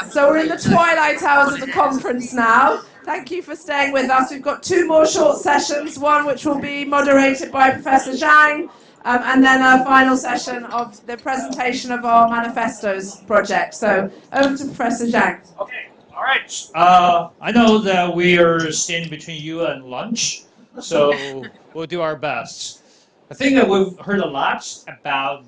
So we're in the twilight hours of the conference now. Thank you for staying with us. We've got 2 more short sessions, one which will be moderated by Professor Zhang, and then a final session of the presentation of our Manifestos project. So over to Professor Zhang. Okay, all right. I know that we are standing between you and lunch, so we'll do our best. I think that we've heard a lot about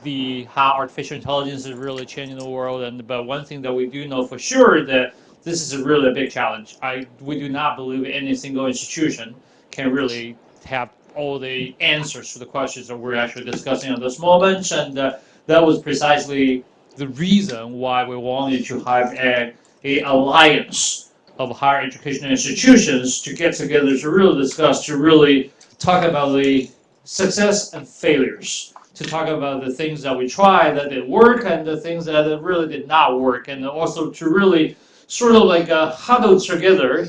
how artificial intelligence is really changing the world, but one thing that we do know for sure that this is really a big challenge. We do not believe any single institution can really have all the answers to the questions that we're actually discussing at this moment, and that was precisely the reason why we wanted to have a alliance of higher education institutions to get together to really discuss, to really talk about the success and failures, to talk about the things that we tried that did work and the things that really did not work, and also to really sort of like huddle together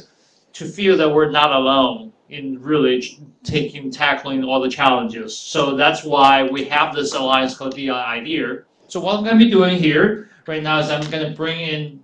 to feel that we're not alone in really tackling all the challenges. So that's why we have this alliance called DI Idea. So what I'm going to be doing here right now is I'm going to bring in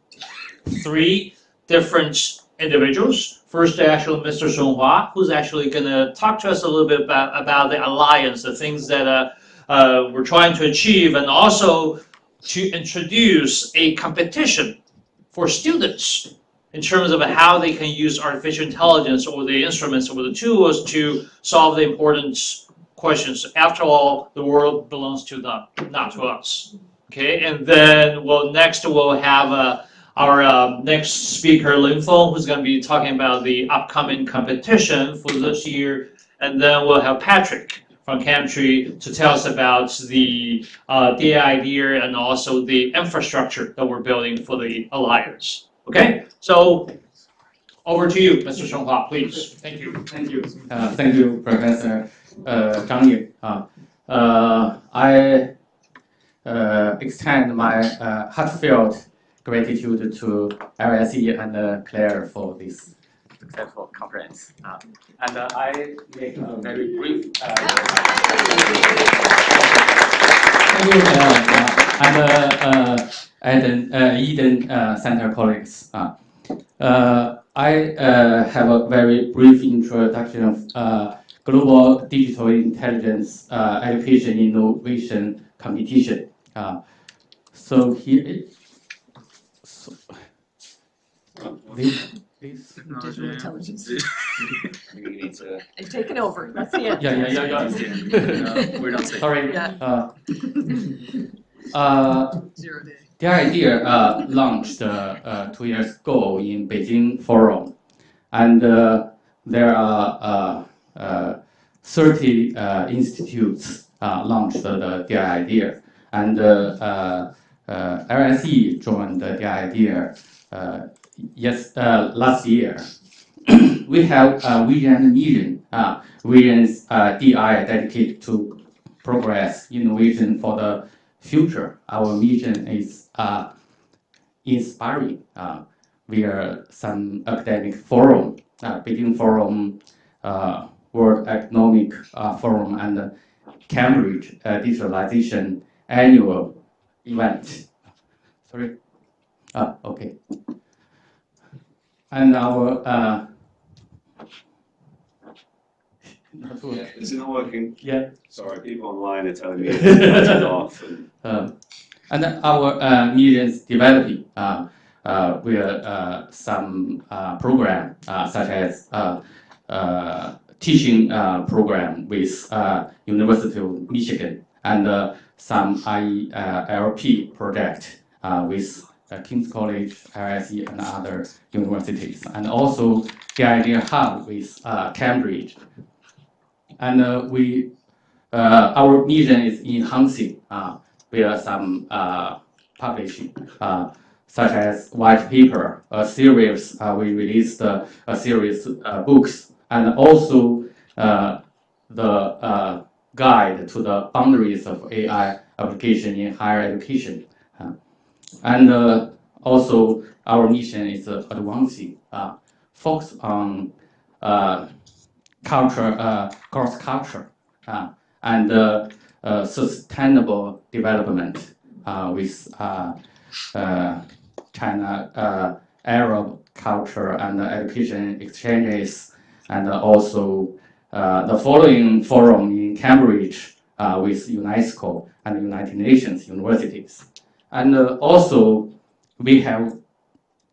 3 different individuals. First, actually, Mr. Guanghua, who's actually going to talk to us a little bit about the alliance, the things that we're trying to achieve, and also to introduce a competition for students in terms of how they can use artificial intelligence or the instruments or the tools to solve the important questions. After all, the world belongs to them, not to us. Okay, and then next we'll have our next speaker, Linfeng, who's going to be talking about the upcoming competition for this year. And then we'll have Patrick from Camtree to tell us about the idea and also the infrastructure that we're building for the alliance. Okay, so over to you, Mr. Guanghua, please. Thank you. Thank you. Thank you, Professor Zhang Ying. I extend my heartfelt gratitude to LSE and Claire for this successful conference. And I make a very brief. Thank you, and Eden Center colleagues. I have a very brief introduction of global digital intelligence education innovation competition. So here is. This Digital intelligence. we need to. It's taken over. That's the end. Yeah. We're not safe. Sorry. Yeah. 0 day. The idea launched 2 years ago in Beijing Forum, and there are 30 institutes launched the idea, and LSE joined the idea last year. We have vision and mission. Vision's DI dedicated to progress, innovation for the future. Our mission is inspiring. We are some academic forum, Beijing Forum, World Economic Forum, and Cambridge Digitalization Annual Event. Sorry. Okay. And our yeah, is it not working? Yeah. Sorry, people online are telling me it's off. And our missions developing with some program such as teaching program with University of Michigan and some IELP project with King's College, LSE, and other universities, and also the idea hub with Cambridge. And our mission is enhancing via some publishing, such as white paper, a series. We released a series books, and also the guide to the boundaries of AI application in higher education. And also our mission is advancing, focus on culture, cross-culture, and sustainable development with China Arab culture and education exchanges, and also the following forum in Cambridge with UNESCO and United Nations universities. And also we have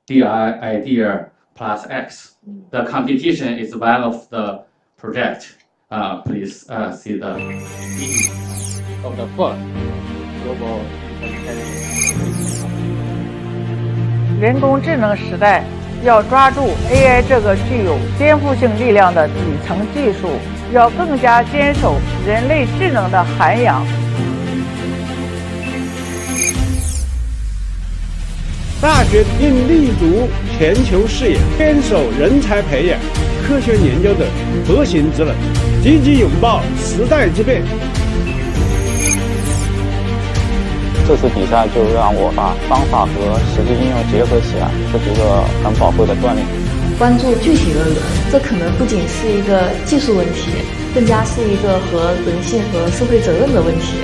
the idea plus X. The competition is one of the project. Please see the of the first global intelligence. 人工智能时代要抓住 AI 这个具有颠覆性力量的底层技术，要更加坚守人类智能的涵养。大学应立足全球视野，坚守人才培养、科学研究的核心职能，积极拥抱时代之变。这次比赛就让我把方法和实际应用结合起来，这是一个很宝贵的锻炼。关注具体的人，这可能不仅是一个技术问题，更加是一个和人性和社会责任的问题。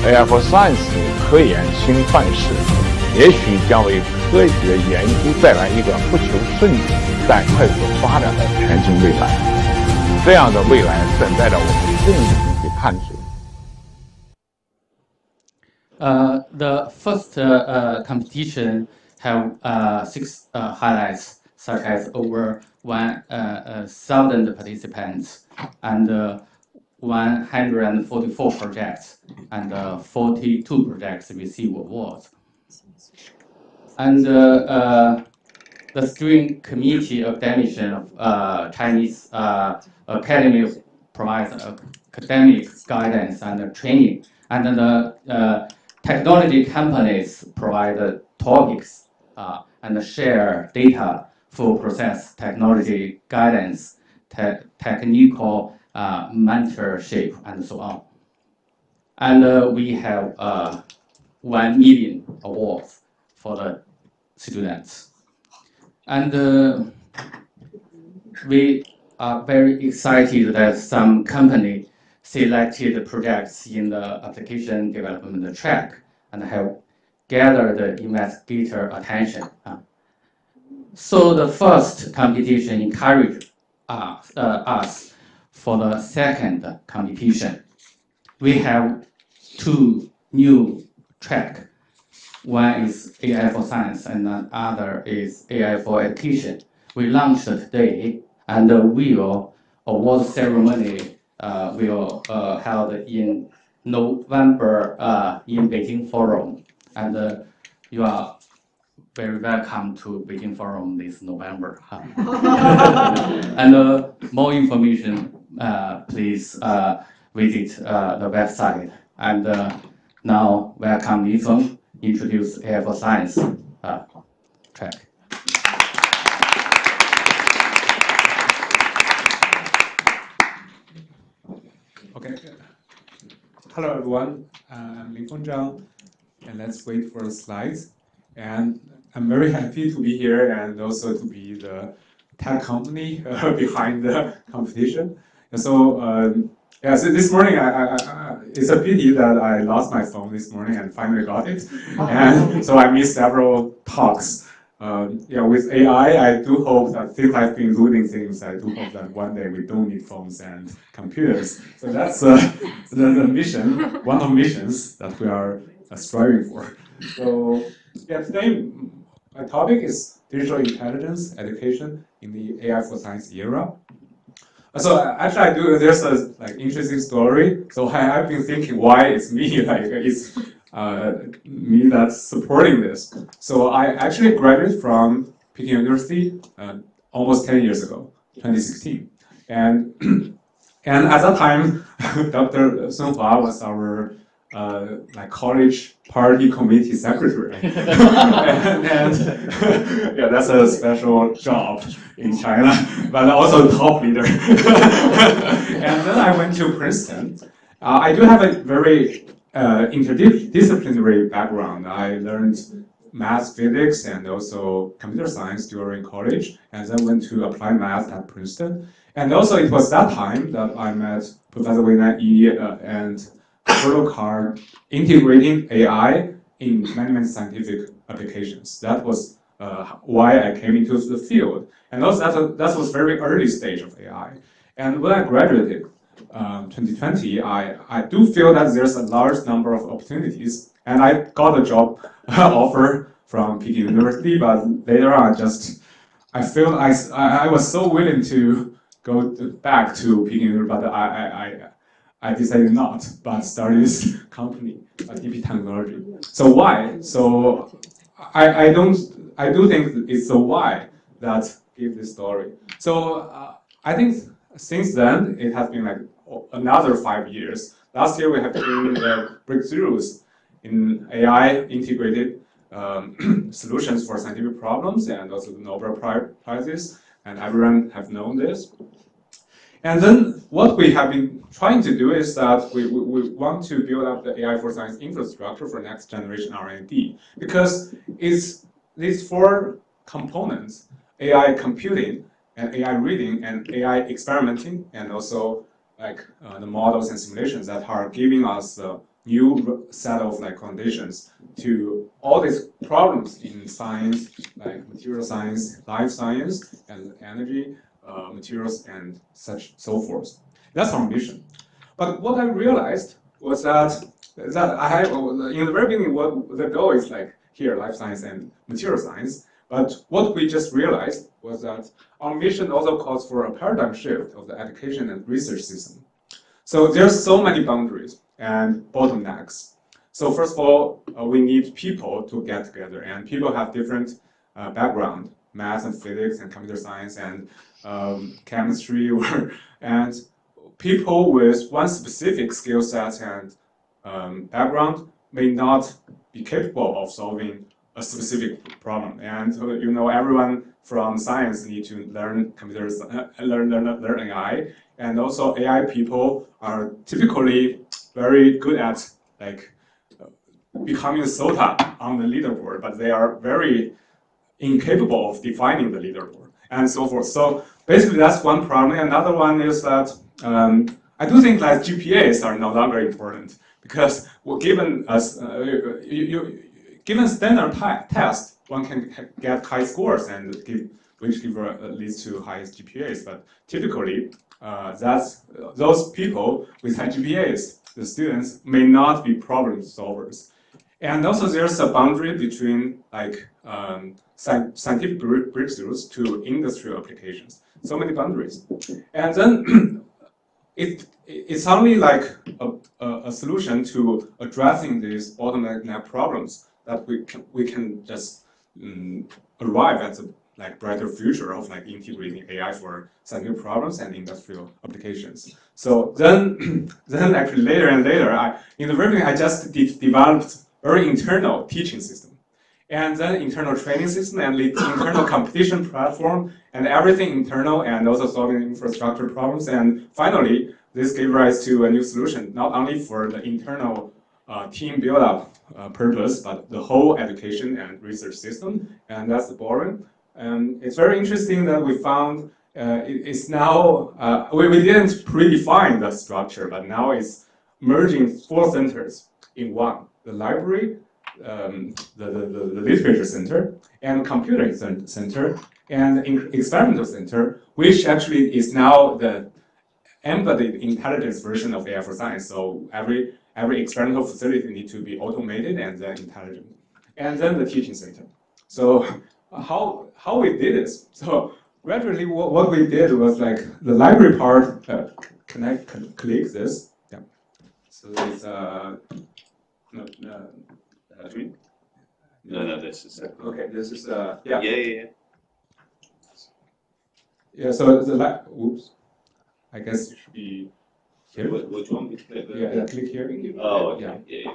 AI4S 科研新范式，也许将为科学研究带来一个不求甚解但快速发展的全新未来。这样的未来等待着我们共同去探索。The first competition have 6 highlights, such as over 1,000 participants and 144 projects, and 42 projects receive awards. And the steering committee of definition of Chinese Academy provides academic guidance and training, and the technology companies provide topics and share data for process technology guidance, technical mentorship, and so on. And we have 1 million awards for the students. And we are very excited that some company selected projects in the application development track and have gathered the investigator attention. So the first competition encouraged us for the second competition. We have 2 new tracks. One is AI for Science and the other is AI for Education. We launched today, and will award ceremony will held in November in Beijing Forum. And you are very welcome to Beijing Forum this November. And more information, please visit the website. And now welcome Linfeng, introduce AI for Science track. Okay. Hello everyone, I'm Linfeng Zhang, and let's wait for the slides. And I'm very happy to be here and also to be the tech company behind the competition. And so, yeah, so this morning, it's a pity that I lost my phone this morning and finally got it. And so I missed several talks. Yeah, with AI, I do hope that since I've been doing things, I do hope that one day we don't need phones and computers. So that's the mission, one of the missions that we are striving for. So yeah, today my topic is digital intelligence education in the AI for Science era. So actually, there's a interesting story. So I've been thinking why it's me, it's me that's supporting this. So I actually graduated from Peking University almost 10 years ago, 2016. And And at that time, Dr. Sun Hua was our like college party committee secretary. and yeah, that's a special job in China, but also top leader. And then I went to Princeton. I do have a very interdisciplinary background. I learned math, physics, and also computer science during college, and then went to applied math at Princeton. And also, it was that time that I met Professor Wei Yi and Roberto Carr integrating AI in many scientific applications. That was why I came into the field. And also, that was very early stage of AI. And when I graduated, 2020, I do feel that there's a large number of opportunities, and I got a job offer from Peking University, but later on, I feel I was so willing to go back to Peking University, but I decided not, but started this company, DP Technology. So why? So I do think it's the why that gives this story. So I think since then it has been like another 5 years. Last year we have seen the breakthroughs in AI integrated solutions for scientific problems and also the Nobel Prizes, and everyone have known this. And then what we have been trying to do is that we want to build up the AI for science infrastructure for next generation R&D, because it's these 4 components: AI computing and AI reading and AI experimenting, and also like the models and simulations that are giving us a new set of like conditions to all these problems in science, like material science, life science, and energy, materials, and so forth. That's our mission. But what I realized was that in the very beginning, what the goal is like here, life science and material science. But what we just realized was that our mission also calls for a paradigm shift of the education and research system. So there's so many boundaries and bottlenecks. So first of all, we need people to get together, and people have different background, math and physics and computer science and chemistry, and people with one specific skill set and background may not be capable of solving a specific problem. And you know, everyone from science need to learn computers, learn AI, and also AI people are typically very good at like becoming a SOTA on the leaderboard, but they are very incapable of defining the leaderboard and so forth. So basically, that's one problem. Another one is that I do think that GPAs are no longer important, because given us given standard test, one can get high scores and which leads to highest GPAs. But typically, those people with high GPAs, the students, may not be problem solvers. And also, there's a boundary between like scientific breakthroughs to industrial applications. So many boundaries. And then it's only like a solution to addressing these bottleneck problems that we can just arrive at a like brighter future of like integrating AI for scientific problems and industrial applications. So then actually later and later, in the very beginning, I just developed very internal teaching system, and then internal training system, and internal competition platform, and everything internal, and also solving infrastructure problems. And finally, this gave rise to a new solution, not only for the internal team build-up purpose, but the whole education and research system, and that's the boring. And it's very interesting that we found it's now, we didn't predefine the structure, but now it's merging 4 centers in one: the library, the literature center, and computing center, and experimental center, which actually is now the embodied intelligence version of AI for science. So every experimental facility needs to be automated and then intelligent. And then the teaching center. So how we did this? So gradually, what we did was like the library part. Can I click this? Yeah. So it's No, this is okay. This is yeah. Yeah. So the oops. I guess it should be here. Which one? Yeah, click here. Oh, okay. Yeah.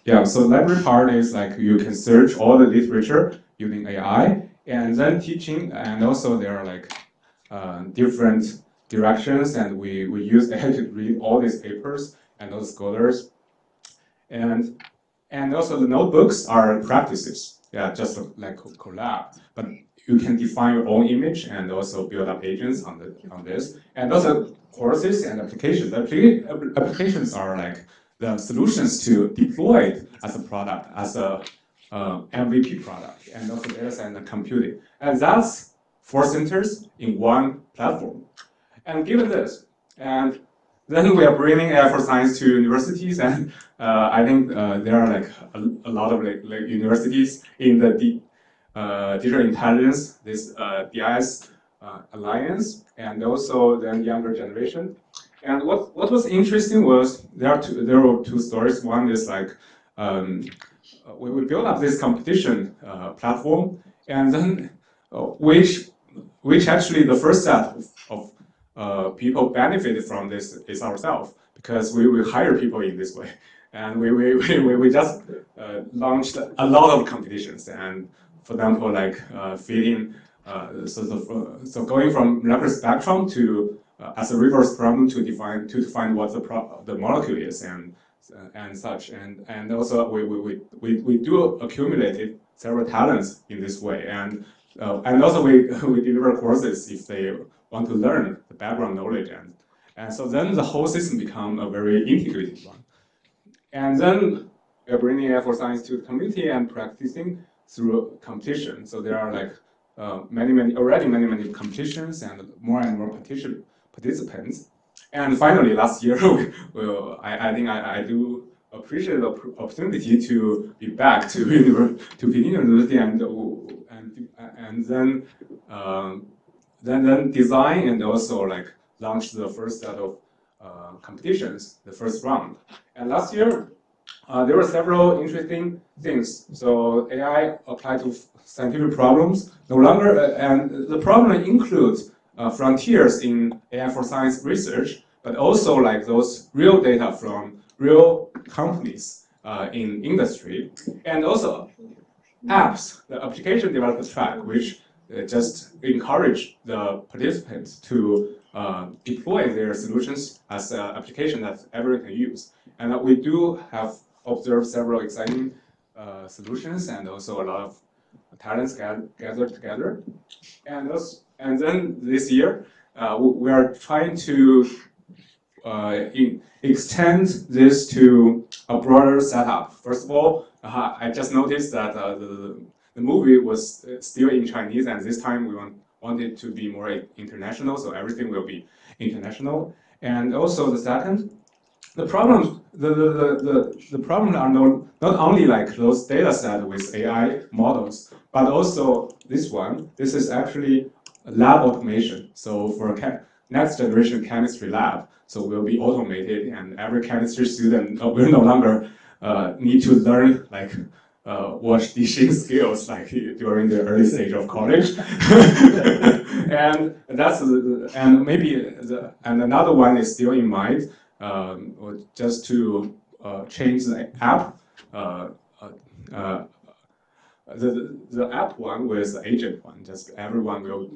Yeah, so library part is like you can search all the literature using AI, and then teaching, and also there are like different directions, and we use AI to read all these papers and those scholars, and also the notebooks are practices. Yeah, just like collab, but you can define your own image and also build up agents on this, and also courses and applications. Applications are like the solutions to deploy it as a product, as a MVP product, and also data science and computing. And that's 4 centers in one platform. And given this, and then we are bringing AI for Science to universities, and I think there are like a lot of like universities in the digital intelligence, this DIS alliance, and also the younger generation. And what was interesting was there were 2 stories. One is like we built up this competition platform, and then which actually the first set of people benefited from this is ourselves, because we hire people in this way, and we just launched a lot of competitions, and for example like feeding so going from molecular spectrum to as a reverse problem to define what the molecule is and such, and also we do accumulated several talents in this way, and also we deliver courses if they want to learn the background knowledge, and so then the whole system become a very integrated one. And then we're bringing AI for Science to the community and practicing through competition. So there are like many competitions and more participants. And finally, last year, I think I do appreciate the opportunity to be back to Peking University and then design and also like launch the first set of competitions, the first round. And last year, there were several interesting things. So AI applied to scientific problems no longer, and the problem includes frontiers in AI for Science research, but also like those real data from real companies in industry, and also apps, the application development track, which just encourage the participants to deploy their solutions as an application that everyone can use. And we do have observed several exciting solutions and also a lot of talents gathered together. And then this year, we are trying to extend this to a broader setup. First of all, I just noticed that the movie was still in Chinese, and this time we want it to be more international, so everything will be international. And also the second, the problems are not only like those data sets with AI models, but also this one. This is actually lab automation. So for next generation chemistry lab, so will be automated, and every chemistry student will no longer need to learn like wash dishing skills like during the early stage of college. And that's and another one is still in mind, just to change the app. The app one with the agent one, just everyone will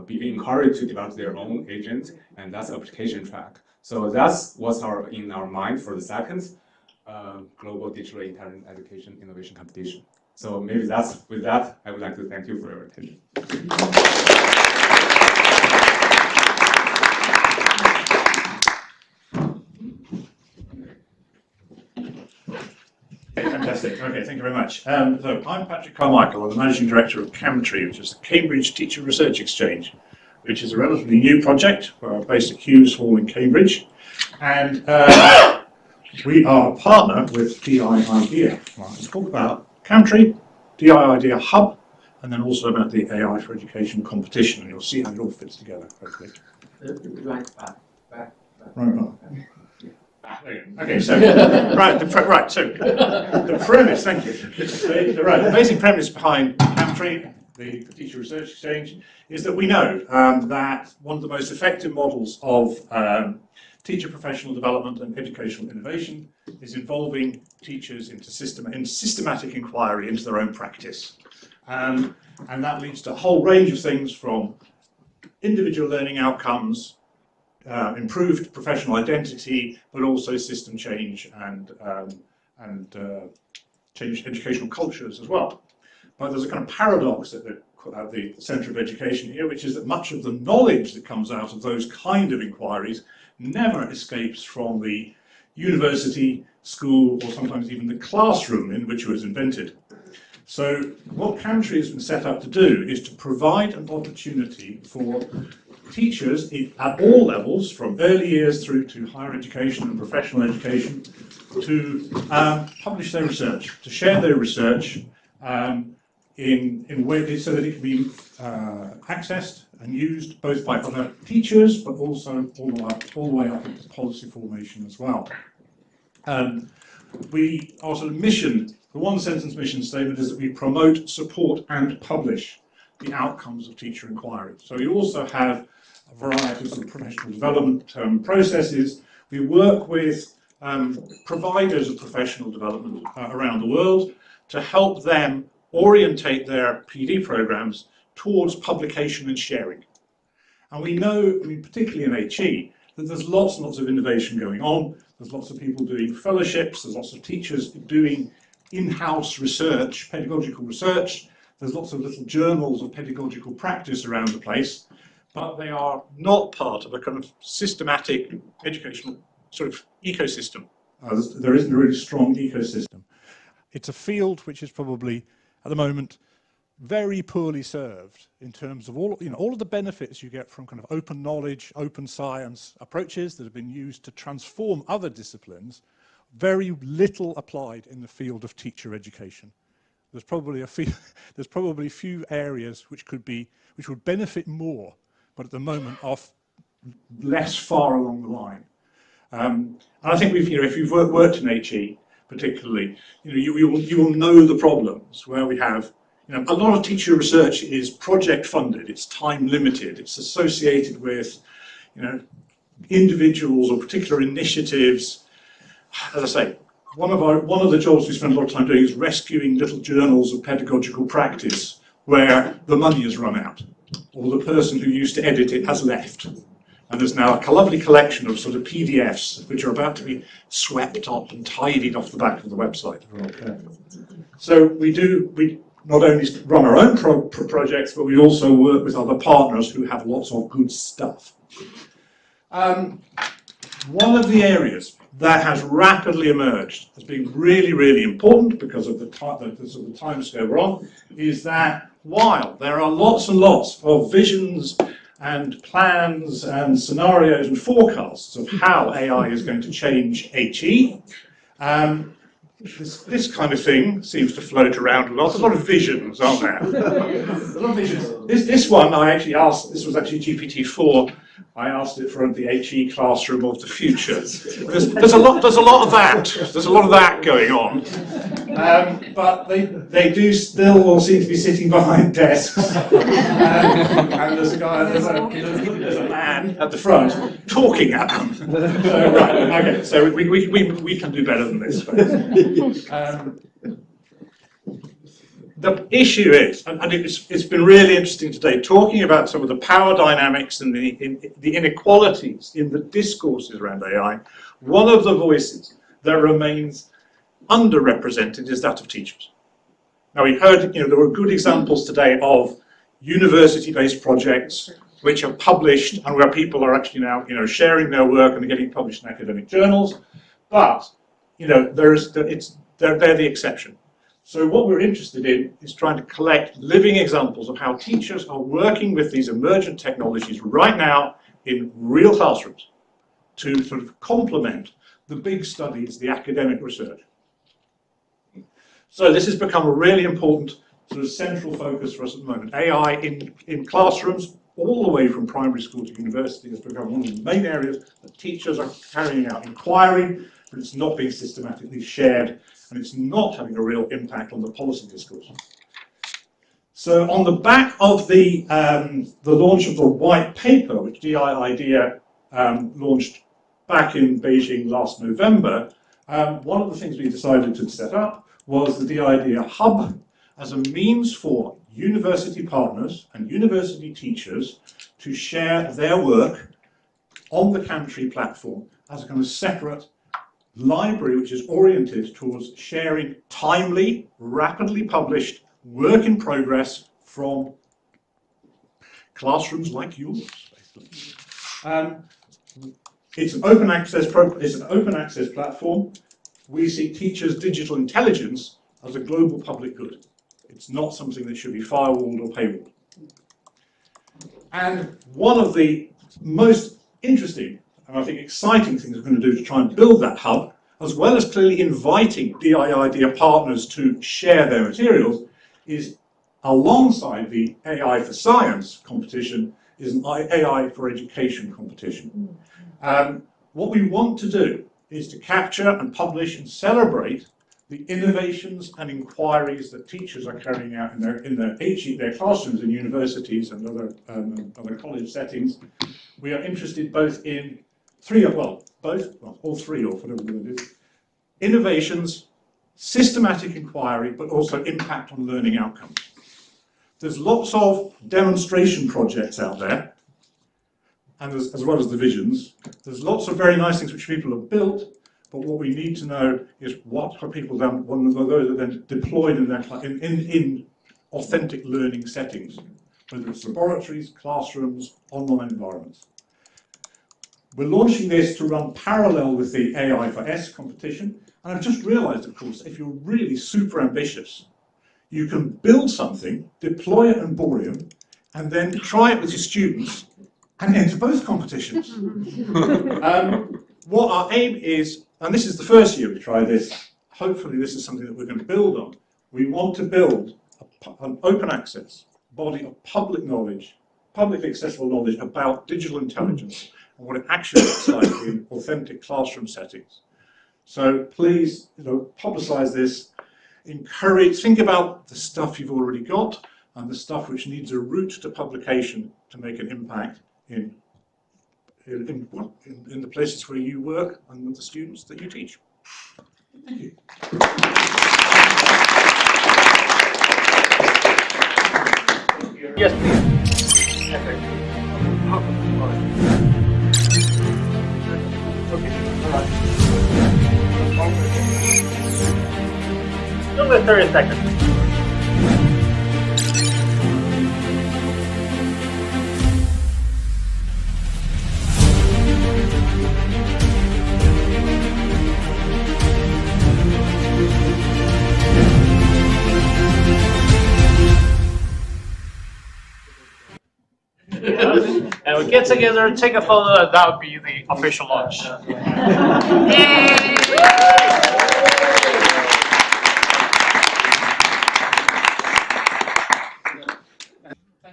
be encouraged to develop their own agent, and that's application track. So that's what's in our mind for the second Global Digital Intelligent Education Innovation Competition. So maybe with that, I would like to thank you for your attention. Fantastic. Okay, thank you very much. So I'm Patrick Carmichael. I'm the Managing Director of Camtree, which is the Cambridge Teacher Research Exchange, which is a relatively new project. We're based at Hughes Hall in Cambridge. And we are a partner with DI Idea. Let's talk about Camtree, DI Idea Hub, and then also about the AI for Education competition. And you'll see how it all fits together, hopefully. Right. Okay, so so the premise. Thank you. The basic premise behind Camtree the Teacher Research Exchange, is that we know that one of the most effective models of teacher professional development and educational innovation is involving teachers into systematic inquiry into their own practice. And that leads to a whole range of things from individual learning outcomes, improved professional identity, but also system change and change educational cultures as well. But there's a kind of paradox at the centre of education here, which is that much of the knowledge that comes out of those kind of inquiries never escapes from the university, school, or sometimes even the classroom in which it was invented. So what Camtree has been set up to do is to provide an opportunity for teachers at all levels, from early years through to higher education and professional education, to publish their research, to share their research in ways so that it can be accessed and used both by other teachers, but also all the way up into policy formation as well. Our sort of mission, the one-sentence mission statement, is that we promote, support, and publish the outcomes of teacher inquiry. So we also have a variety of, sort of professional development processes. We work with providers of professional development around the world to help them orientate their PD programs towards publication and sharing. And we know, I mean, particularly in HE, that there's lots and lots of innovation going on. There's lots of people doing fellowships. There's lots of teachers doing in-house research, pedagogical research. There's lots of little journals of pedagogical practice around the place, but they are not part of a kind of systematic educational sort of ecosystem. There isn't a really strong ecosystem. It's a field which is probably, at the moment, very poorly served in terms of all of the benefits you get from kind of open knowledge, open science approaches that have been used to transform other disciplines. Very little applied in the field of teacher education. There's probably a few areas which would benefit more, but at the moment are less far along the line. And I think if you've worked in HE particularly, you will know the problems where we have. A lot of teacher research is project funded, it's time limited, it's associated with individuals or particular initiatives. As I say, one of the jobs we spend a lot of time doing is rescuing little journals of pedagogical practice where the money has run out, or the person who used to edit it has left. And there's now a lovely collection of sort of PDFs which are about to be swept up and tidied off the back of the website. So we not only run our own projects, but we also work with other partners who have lots of good stuff. One of the areas that has rapidly emerged as being really, really important because of the sort of time scale we're on, is that while there are lots and lots of visions and plans and scenarios and forecasts of how AI is going to change HE, this kind of thing seems to float around a lot. There's a lot of visions, aren't there? A lot of visions. This one I actually asked, this was actually GPT-4. I asked it for the HE classroom of the future. There's a lot of that. There's a lot of that going on. But they do still all seem to be sitting behind desks. And there's a man at the front talking at them. So, right, okay, so we can do better than this. The issue is, and it's been really interesting today, talking about some of the power dynamics and the inequalities in the discourses around AI. One of the voices that remains underrepresented is that of teachers. Now we heard, there were good examples today of university-based projects which are published and where people are actually now, sharing their work and getting published in academic journals. But, they're the exception. So what we're interested in is trying to collect living examples of how teachers are working with these emergent technologies right now in real classrooms to sort of complement the big studies, the academic research. So this has become a really important sort of central focus for us at the moment. AI in classrooms, all the way from primary school to university, has become one of the main areas that teachers are carrying out inquiry, but it's not being systematically shared, and it's not having a real impact on the policy discourse. So on the back of the launch of the white paper, which DI IDEA launched back in Beijing last November, one of the things we decided to set up was the DI IDEA Hub as a means for university partners and university teachers to share their work on the Camtree platform as a kind of separate library which is oriented towards sharing timely, rapidly published work in progress from classrooms like yours, basically. It's an open access platform. We see teachers' digital intelligence as a global public good. It's not something that should be firewalled or paywalled. And one of the most interesting and I think exciting things we're going to do to try and build that hub, as well as clearly inviting DI IDEA partners to share their materials, is alongside the AI for Science competition is an AI for Education competition. What we want to do is to capture and publish and celebrate the innovations and inquiries that teachers are carrying out in their classrooms in universities and other college settings. We are interested both in all three, or whatever we're going to do. Innovations, systematic inquiry, but also impact on learning outcomes. There's lots of demonstration projects out there, and as well as the visions. There's lots of very nice things which people have built, but what we need to know is what have people done when those are then deployed in authentic learning settings, whether it's laboratories, classrooms, online environments. We're launching this to run parallel with the AI4S competition, and I've just realized, of course, if you're really super ambitious, you can build something, deploy it in Boreum, and then try it with your students and enter both competitions. What our aim is, and this is the first year we try this, hopefully this is something that we're going to build on. We want to build an open access body of public knowledge, publicly accessible knowledge about digital intelligence and what it actually looks like in authentic classroom settings. So please, publicize this, encourage, think about the stuff you've already got and the stuff which needs a route to publication to make an impact in the places where you work and with the students that you teach. Thank you. Yes, please. Okay. Still with 30 seconds. And we get together, take a photo, and that would be the official launch. Yay!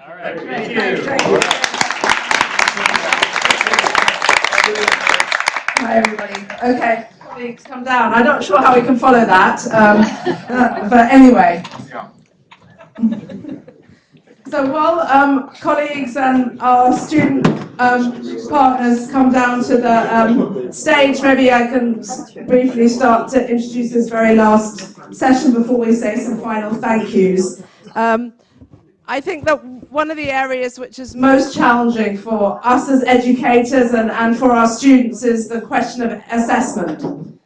All right, thank you. Hi, everybody. Okay, colleagues, come down. I'm not sure how we can follow that, but anyway. So while colleagues and our student partners come down to the stage, maybe I can briefly start to introduce this very last session before we say some final thank yous. I think that one of the areas which is most challenging for us as educators and for our students is the question of assessment.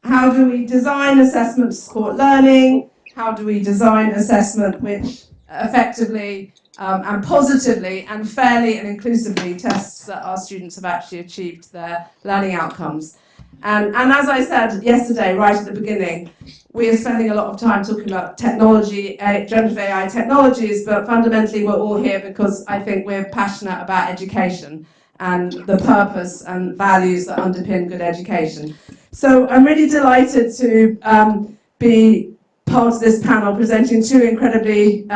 How do we design assessment to support learning? How do we design assessment which effectively and positively and fairly and inclusively tests that our students have actually achieved their learning outcomes? And as I said yesterday, right at the beginning, we are spending a lot of time talking about technology, generative AI technologies, but fundamentally we're all here because I think we're passionate about education and the purpose and values that underpin good education. So I'm really delighted to be part of this panel presenting two incredibly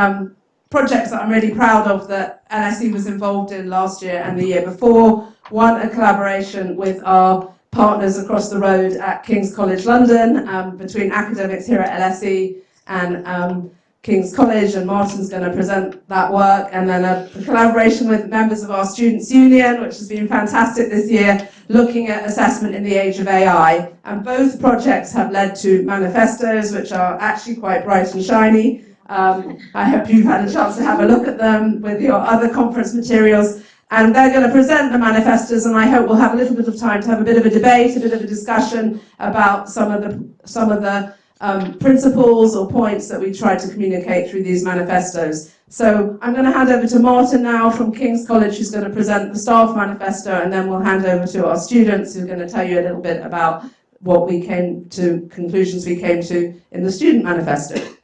projects that I'm really proud of that LSE was involved in last year and the year before. One, a collaboration with our partners across the road at King's College London, between academics here at LSE and King's College, and Martin's going to present that work, and then a collaboration with members of our Students' Union, which has been fantastic this year, looking at assessment in the age of AI. And both projects have led to manifestos, which are actually quite bright and shiny. I hope you've had a chance to have a look at them with your other conference materials. And they're going to present the manifestos, and I hope we'll have a little bit of time to have a bit of a debate, a bit of a discussion about some of the principles or points that we try to communicate through these manifestos. So I'm going to hand over to Martin now from King's College, who's going to present the staff manifesto, and then we'll hand over to our students, who are going to tell you a little bit about what we came to, conclusions we came to in the student manifesto. Thank you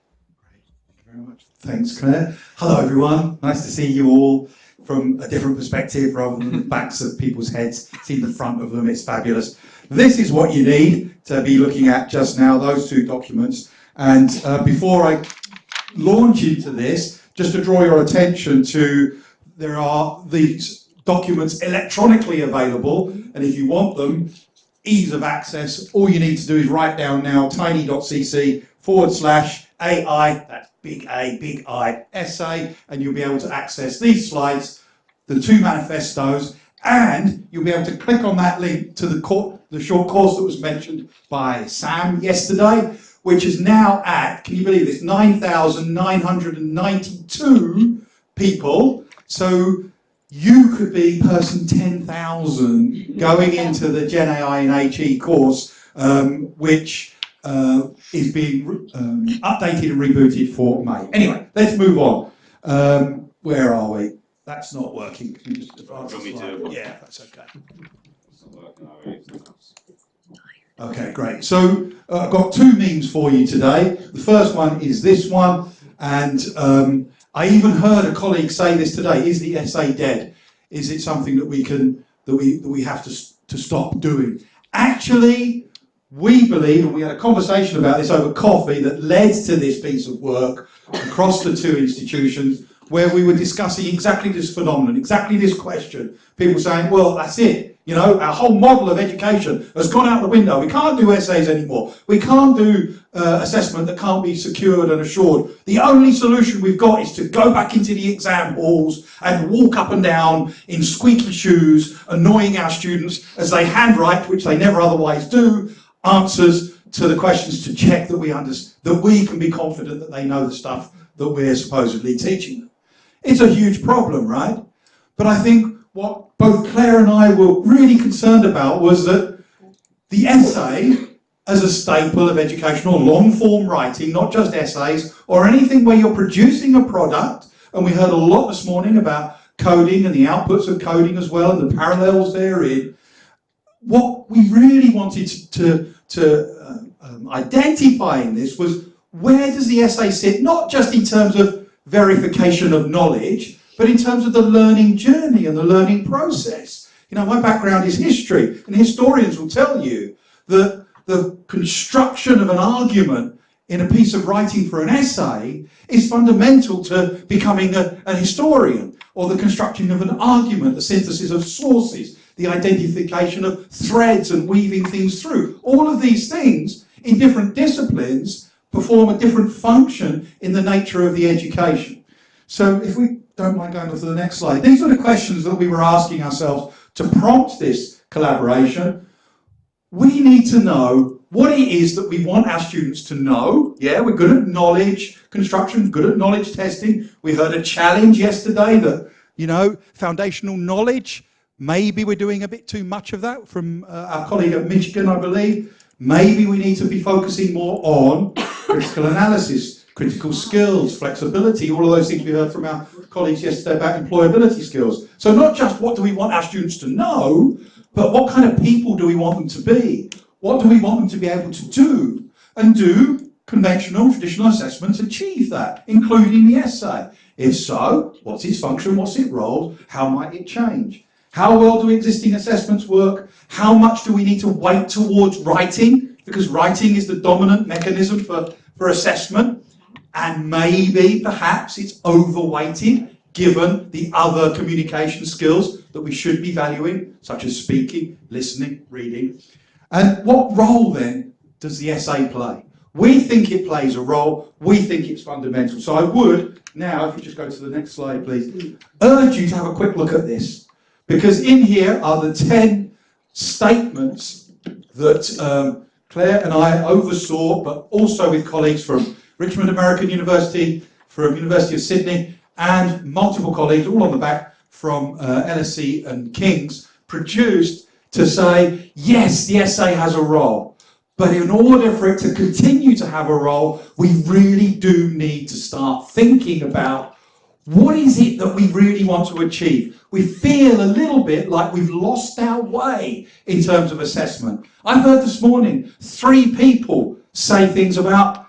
very much. Thanks, Claire. Hello, everyone. Nice to see you all from a different perspective rather than the backs of people's heads. See the front of them, it's fabulous. This is what you need to be looking at just now, those two documents. And before I launch into this, just to draw your attention to, there are these documents electronically available, and if you want them, ease of access, all you need to do is write down now tiny.cc/AI, that's big A, big I, essay, and you'll be able to access these slides, the two manifestos, and you'll be able to click on that link to the short course that was mentioned by Sam yesterday, which is now at, can you believe this, 9,992 people. So you could be person 10,000 going into the Gen AI in HE course, which is being updated and rebooted for May. Anyway, let's move on. Where are we? That's not working. Can you just advance the slide? Yeah, that's okay. Okay, great. So I've got two memes for you today. The first one is this one, and I even heard a colleague say this today: is the essay dead? Is it something that we have to stop doing? Actually, we believe, and we had a conversation about this over coffee that led to this piece of work across the two institutions, where we were discussing exactly this phenomenon, exactly this question. People saying, well, that's it. You know, our whole model of education has gone out the window. We can't do essays anymore. We can't do assessment that can't be secured and assured. The only solution we've got is to go back into the exam halls and walk up and down in squeaky shoes, annoying our students as they handwrite, which they never otherwise do, answers to the questions to check that we can be confident that they know the stuff that we're supposedly teaching them. It's a huge problem, right? But I think what both Claire and I were really concerned about was that the essay as a staple of educational long-form writing, not just essays or anything where you're producing a product, and we heard a lot this morning about coding and the outputs of coding as well and the parallels therein. What we really wanted to identify in this was, where does the essay sit, not just in terms of verification of knowledge, but in terms of the learning journey and the learning process. You know, my background is history, and historians will tell you that the construction of an argument in a piece of writing for an essay is fundamental to becoming a historian, or the construction of an argument, the synthesis of sources, the identification of threads and weaving things through. All of these things in different disciplines perform a different function in the nature of the education. So if we don't mind going on to the next slide, these are the questions that we were asking ourselves to prompt this collaboration. We need to know what it is that we want our students to know. Yeah, we're good at knowledge construction, good at knowledge testing. We heard a challenge yesterday that, you know, foundational knowledge, maybe we're doing a bit too much of that from our colleague at Michigan, I believe. Maybe we need to be focusing more on critical analysis, critical skills, flexibility, all of those things we heard from our colleagues yesterday about employability skills. So not just what do we want our students to know, but what kind of people do we want them to be? What do we want them to be able to do? And do conventional, traditional assessments achieve that, including the essay? If so, what's its function, what's its role, how might it change? How well do existing assessments work? How much do we need to weight towards writing? Because writing is the dominant mechanism for assessment. And maybe, perhaps, it's overweighted given the other communication skills that we should be valuing, such as speaking, listening, reading. And what role, then, does the essay play? We think it plays a role. We think it's fundamental. So I would, now, if you just go to the next slide, please, urge you to have a quick look at this. Because in here are the 10 statements that Claire and I oversaw, but also with colleagues from Richmond American University, from University of Sydney, and multiple colleagues, all on the back, from LSE and King's, produced to say, yes, the essay has a role. But in order for it to continue to have a role, we really do need to start thinking about what is it that we really want to achieve. We feel a little bit like we've lost our way in terms of assessment. I heard this morning 3 people say things about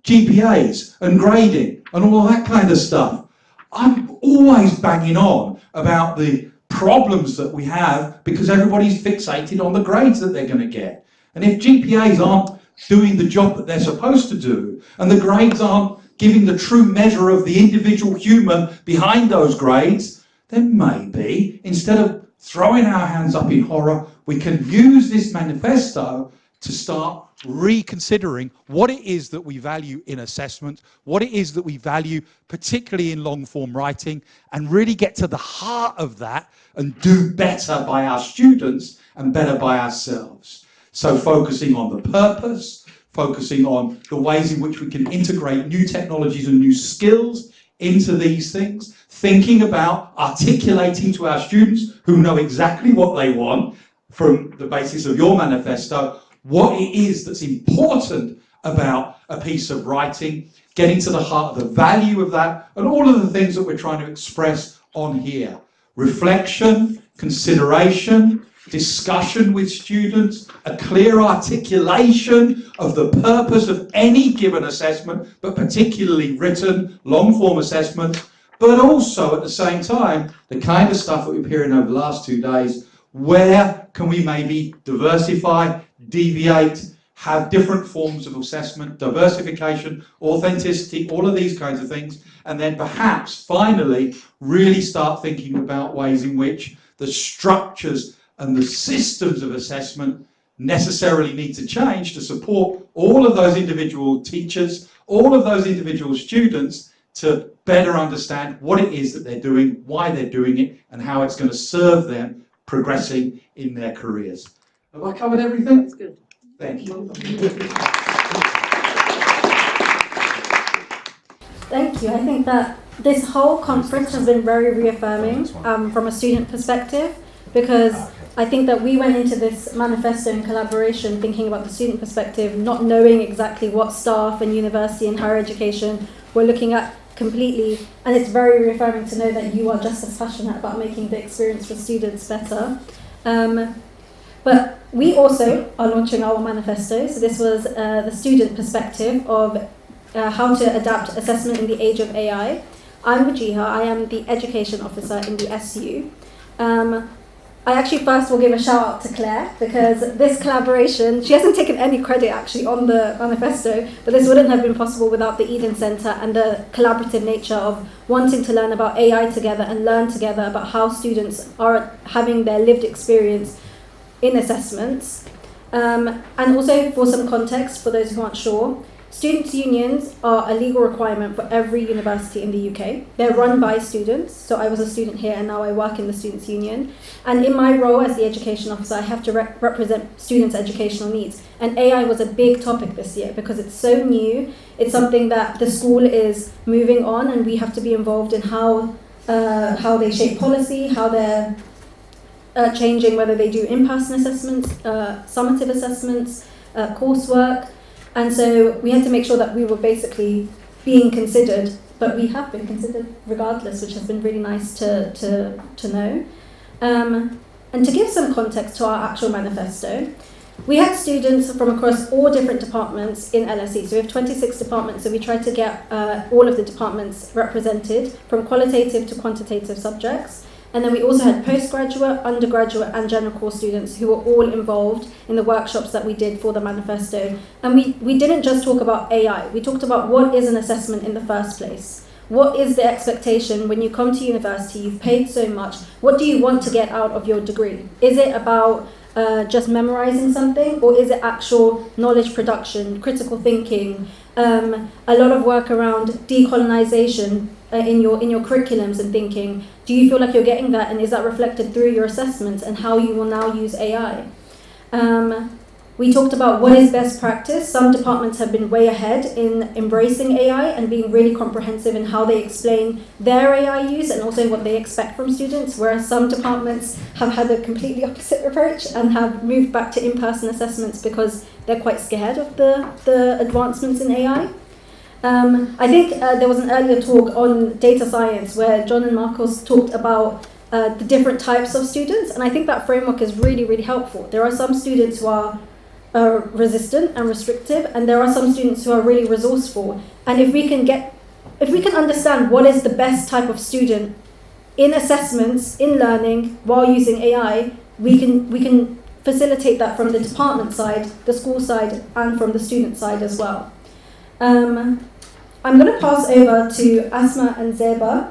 GPAs and grading and all that kind of stuff. I'm always banging on about the problems that we have because everybody's fixated on the grades that they're going to get. And if GPAs aren't doing the job that they're supposed to do, and the grades aren't giving the true measure of the individual human behind those grades, then maybe, instead of throwing our hands up in horror, we can use this manifesto to start reconsidering what it is that we value in assessment, what it is that we value particularly in long form writing, and really get to the heart of that and do better by our students and better by ourselves. So focusing on the purpose, focusing on the ways in which we can integrate new technologies and new skills into these things, thinking about articulating to our students who know exactly what they want from the basis of your manifesto, what it is that's important about a piece of writing, getting to the heart of the value of that, and all of the things that we're trying to express on here. Reflection, consideration, discussion with students, a clear articulation of the purpose of any given assessment, but particularly written, long-form assessment, but also at the same time, the kind of stuff that we've been hearing over the last 2 days, where can we maybe diversify, deviate, have different forms of assessment, diversification, authenticity, all of these kinds of things, and then perhaps finally really start thinking about ways in which the structures and the systems of assessment necessarily need to change to support all of those individual teachers, all of those individual students to better understand what it is that they're doing, why they're doing it, and how it's going to serve them progressing in their careers. Have I covered everything? That's good. Thank you. Thank you. I think that this whole conference has been very reaffirming from a student perspective, because I think that we went into this manifesto in collaboration thinking about the student perspective, not knowing exactly what staff and university and higher education were looking at completely, and it's very reaffirming to know that you are just as passionate about making the experience for students better. But we also are launching our manifesto, so this was the student perspective of how to adapt assessment in the age of AI. I'm Wajiha, I am the education officer in the SU. I actually first will give a shout out to Claire, because this collaboration, she hasn't taken any credit actually on the manifesto, but this wouldn't have been possible without the Eden Centre and the collaborative nature of wanting to learn about AI together and learn together about how students are having their lived experience in assessments. And also, for some context, for those who aren't sure, students' unions are a legal requirement for every university in the UK. They're run by students, so I was a student here and now I work in the students' union. And in my role as the education officer, I have to represent students' educational needs. And AI was a big topic this year because it's so new. It's something that the school is moving on, and we have to be involved in how they shape policy, how they're changing whether they do in-person assessments, summative assessments, coursework. And so we had to make sure that we were basically being considered, but we have been considered regardless, which has been really nice to know. And to give some context to our actual manifesto, we had students from across all different departments in LSE. So we have 26 departments, so we tried to get all of the departments represented, from qualitative to quantitative subjects. And then we also had postgraduate, undergraduate and general course students who were all involved in the workshops that we did for the manifesto. And we didn't just talk about AI, we talked about what is an assessment in the first place. What is the expectation when you come to university, you've paid so much, what do you want to get out of your degree? Is it about just memorizing something, or is it actual knowledge production, critical thinking, a lot of work around decolonization in your curriculums and thinking? Do you feel like you're getting that, and is that reflected through your assessments and how you will now use AI? We talked about what is best practice. Some departments have been way ahead in embracing AI and being really comprehensive in how they explain their AI use and also what they expect from students, whereas some departments have had a completely opposite approach and have moved back to in-person assessments because they're quite scared of the advancements in AI. I think there was an earlier talk on data science where John and Marcos talked about the different types of students, and I think that framework is really, really helpful. There are some students who are resistant and restrictive, and there are some students who are really resourceful. And if we can understand what is the best type of student in assessments, in learning, while using AI, we can facilitate that from the department side, the school side, and from the student side as well. I'm going to pass over to Asma and Zeba.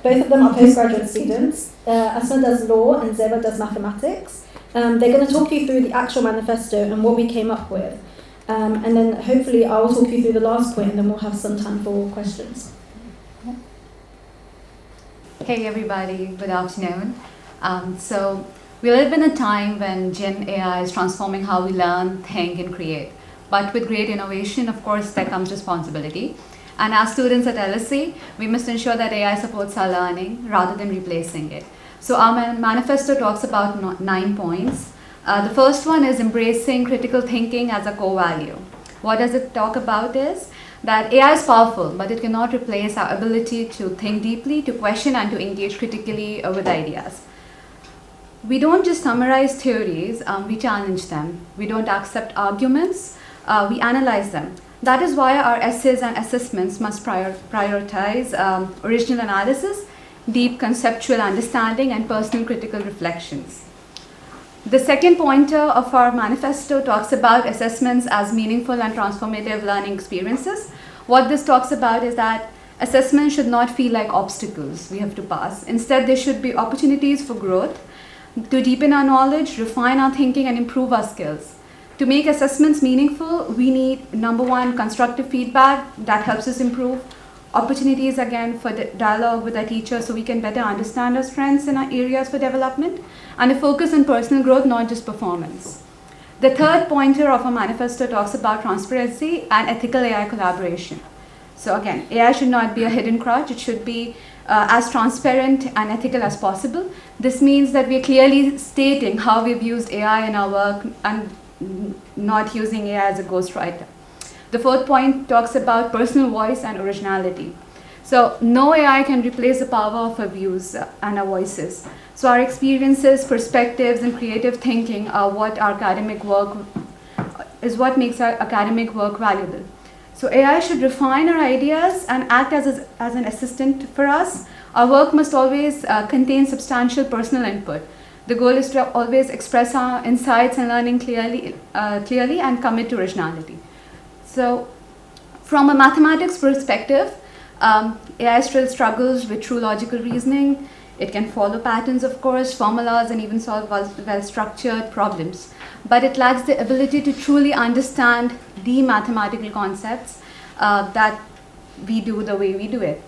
Both of them are postgraduate students. Asma does law and Zeba does mathematics. They're going to talk you through the actual manifesto and what we came up with. And then hopefully I will talk you through the last point, and then we'll have some time for questions. Hey everybody, good afternoon. So we live in a time when Gen AI is transforming how we learn, think and create. But with great innovation, of course, there comes responsibility. And as students at LSE, we must ensure that AI supports our learning rather than replacing it. So our manifesto talks about 9 points. The first one is embracing critical thinking as a core value. What does it talk about is that AI is powerful, but it cannot replace our ability to think deeply, to question and to engage critically with ideas. We don't just summarize theories, we challenge them. We don't accept arguments, we analyze them. That is why our essays and assessments must prioritize original analysis, deep conceptual understanding, and personal critical reflections. The second pointer of our manifesto talks about assessments as meaningful and transformative learning experiences. What this talks about is that assessments should not feel like obstacles we have to pass. Instead, they should be opportunities for growth, to deepen our knowledge, refine our thinking, and improve our skills. To make assessments meaningful, we need, number one, constructive feedback that helps us improve. Opportunities again for dialogue with our teachers so we can better understand our strengths and our areas for development, and a focus on personal growth, not just performance. The third pointer of our manifesto talks about transparency and ethical AI collaboration. So again, AI should not be a hidden crutch. It should be as transparent and ethical as possible. This means that we're clearly stating how we've used AI in our work and not using AI as a ghostwriter. The fourth point talks about personal voice and originality. So no AI can replace the power of our views and our voices. So our experiences, perspectives, and creative thinking are what makes our academic work valuable. So AI should refine our ideas and act as an assistant for us. Our work must always contain substantial personal input. The goal is to always express our insights and learning clearly and commit to originality. So from a mathematics perspective, AI still struggles with true logical reasoning. It can follow patterns, of course, formulas, and even solve well-structured problems. But it lacks the ability to truly understand the mathematical concepts that we do the way we do it.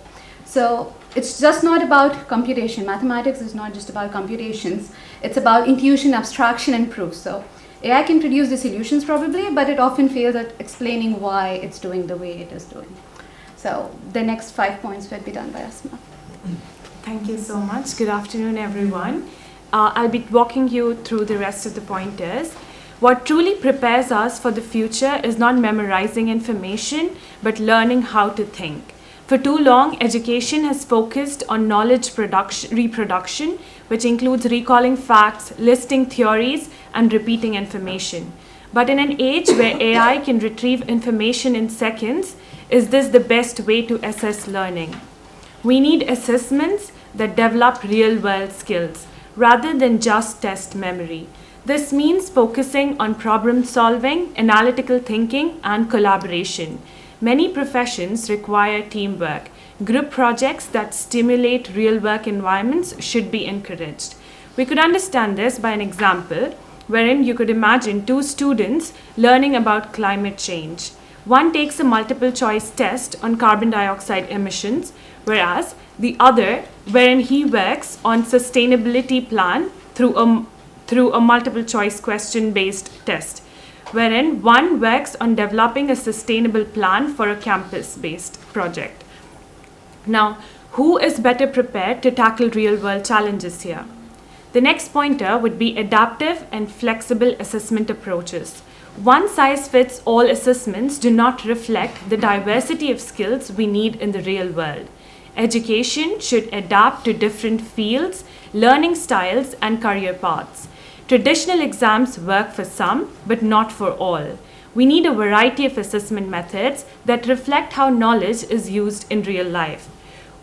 So it's just not about computation. Mathematics is not just about computations. It's about intuition, abstraction, and proof. So AI can produce the solutions probably, but it often fails at explaining why it's doing the way it is doing. So the next 5 points will be done by Asma. Thank you so much. Good afternoon, everyone. I'll be walking you through the rest of the pointers. What truly prepares us for the future is not memorizing information, but learning how to think. For too long, education has focused on knowledge reproduction, which includes recalling facts, listing theories, and repeating information. But in an age where AI can retrieve information in seconds, is this the best way to assess learning? We need assessments that develop real-world skills, rather than just test memory. This means focusing on problem solving, analytical thinking, and collaboration. Many professions require teamwork. Group projects that stimulate real work environments should be encouraged. We could understand this by an example. wherein you could imagine two students learning about climate change. One takes a multiple choice test on carbon dioxide emissions, whereas the other, wherein he works on sustainability plan through a multiple choice question based test, wherein one works on developing a sustainable plan for a campus based project. Now, who is better prepared to tackle real world challenges here? The next pointer would be adaptive and flexible assessment approaches. One size fits all assessments do not reflect the diversity of skills we need in the real world. Education should adapt to different fields, learning styles, and career paths. Traditional exams work for some, but not for all. We need a variety of assessment methods that reflect how knowledge is used in real life.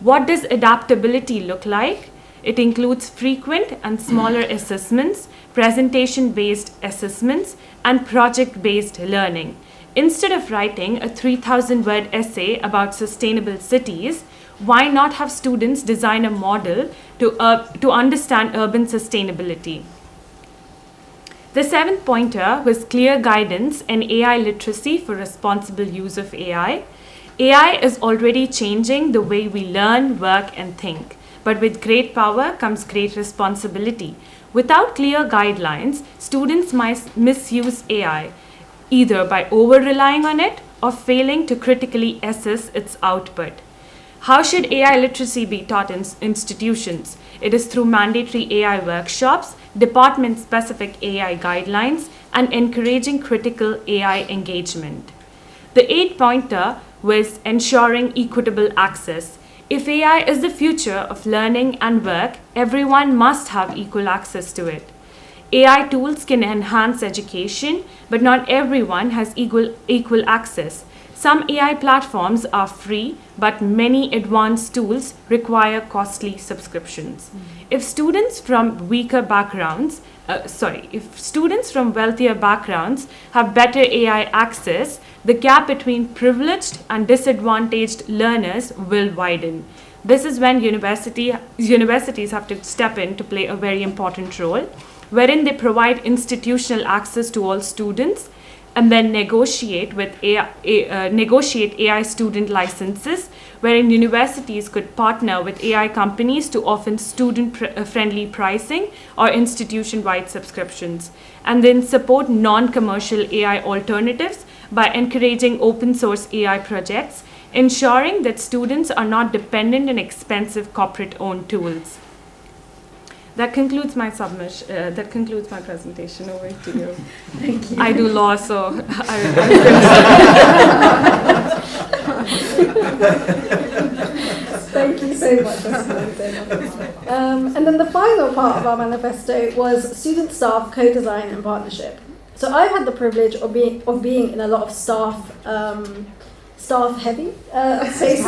What does adaptability look like? It includes frequent and smaller assessments, presentation-based assessments, and project-based learning. Instead of writing a 3,000-word essay about sustainable cities, why not have students design a model to understand urban sustainability? The seventh pointer was clear guidance and AI literacy for responsible use of AI. AI is already changing the way we learn, work, and think. But with great power comes great responsibility. Without clear guidelines, students might misuse AI, either by over-relying on it or failing to critically assess its output. How should AI literacy be taught in institutions? It is through mandatory AI workshops, department-specific AI guidelines, and encouraging critical AI engagement. The eighth pointer was ensuring equitable access. If AI is the future of learning and work, everyone must have equal access to it. AI tools can enhance education, but not everyone has equal access. Some AI platforms are free, but many advanced tools require costly subscriptions. If students from wealthier backgrounds have better AI access, the gap between privileged and disadvantaged learners will widen. This is when universities have to step in to play a very important role, wherein they provide institutional access to all students and then negotiate AI student licenses, wherein universities could partner with AI companies to offer student-friendly pricing or institution-wide subscriptions, and then support non-commercial AI alternatives by encouraging open-source AI projects, ensuring that students are not dependent on expensive corporate-owned tools. That concludes my submission. That concludes my presentation. Over to you. Thank you. I do law, so Thank you so much. And then the final part of our manifesto was student-staff co-design and partnership. So I've had the privilege of being in a lot of staff-heavy spaces.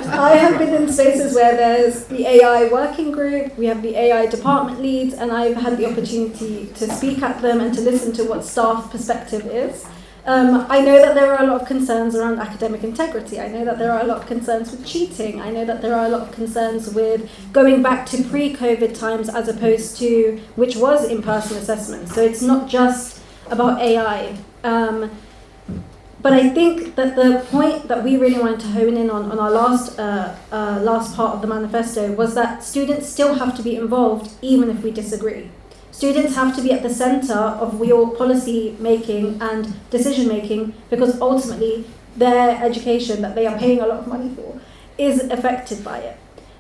I have been in spaces where there's the AI working group, we have the AI department leads, and I've had the opportunity to speak at them and to listen to what staff perspective is. I know that there are a lot of concerns around academic integrity. I know that there are a lot of concerns with cheating. I know that there are a lot of concerns with going back to pre-COVID times as opposed to which was in-person assessment. So it's not just about AI. But I think that the point that we really wanted to hone in on our last part of the manifesto was that students still have to be involved even if we disagree. Students have to be at the centre of real policy making and decision making, because ultimately their education that they are paying a lot of money for is affected by it.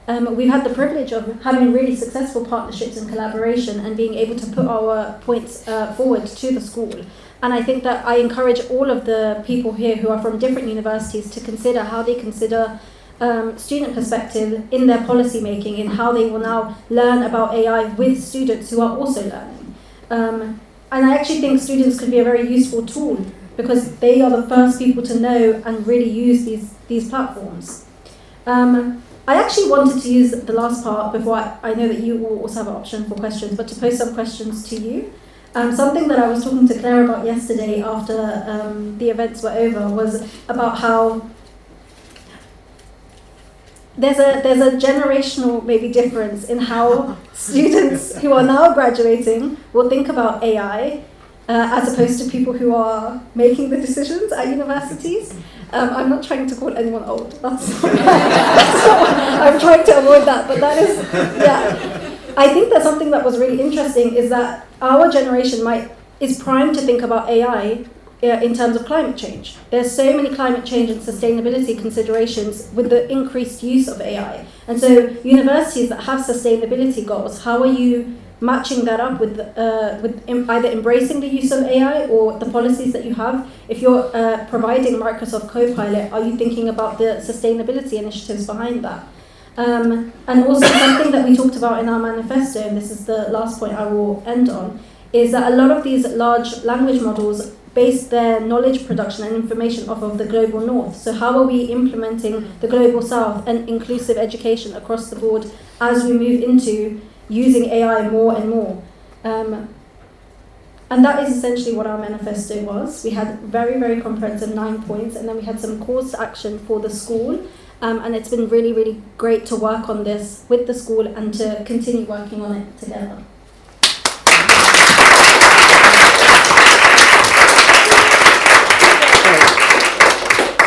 We've had the privilege of having really successful partnerships and collaboration and being able to put our points forward to the school. And I think that I encourage all of the people here who are from different universities to consider how they consider student perspective in their policy making, in how they will now learn about AI with students who are also learning. And I actually think students could be a very useful tool because they are the first people to know and really use these platforms. I actually wanted to use the last part before I know that you will also have an option for questions, but to pose some questions to you. Something that I was talking to Claire about yesterday after the events were over was about how there's a generational maybe difference in how students who are now graduating will think about AI as opposed to people who are making the decisions at universities. I'm not trying to call anyone old. That's not I'm trying to avoid that, but that is, yeah. I think that something that was really interesting is that our generation is primed to think about AI in terms of climate change. There's so many climate change and sustainability considerations with the increased use of AI. And so universities that have sustainability goals, how are you matching that up with either embracing the use of AI or the policies that you have? If you're providing Microsoft Copilot, are you thinking about the sustainability initiatives behind that? And also something that we talked about in our manifesto, and this is the last point I will end on, is that a lot of these large language models base their knowledge production and information off of the global north. So how are we implementing the global south and inclusive education across the board as we move into using AI more and more? And that is essentially what our manifesto was. We had very, very comprehensive 9 points, and then we had some calls to action for the school. And it's been really, really great to work on this with the school and to continue working on it together.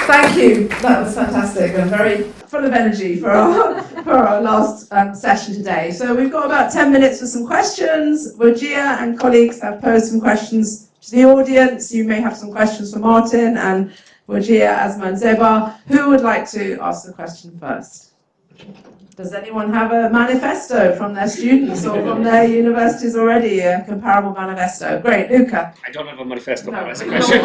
Thank you. That was fantastic and very full of energy for our last session today. So we've got about 10 minutes for some questions. Wajiha and colleagues have posed some questions to the audience. You may have some questions for Martin and Wajiha, Asma and Zeba. Who would like to ask the question first? Does anyone have a manifesto from their students or from their universities already, a comparable manifesto? Great, Luca. I don't have a manifesto, No, that's a question.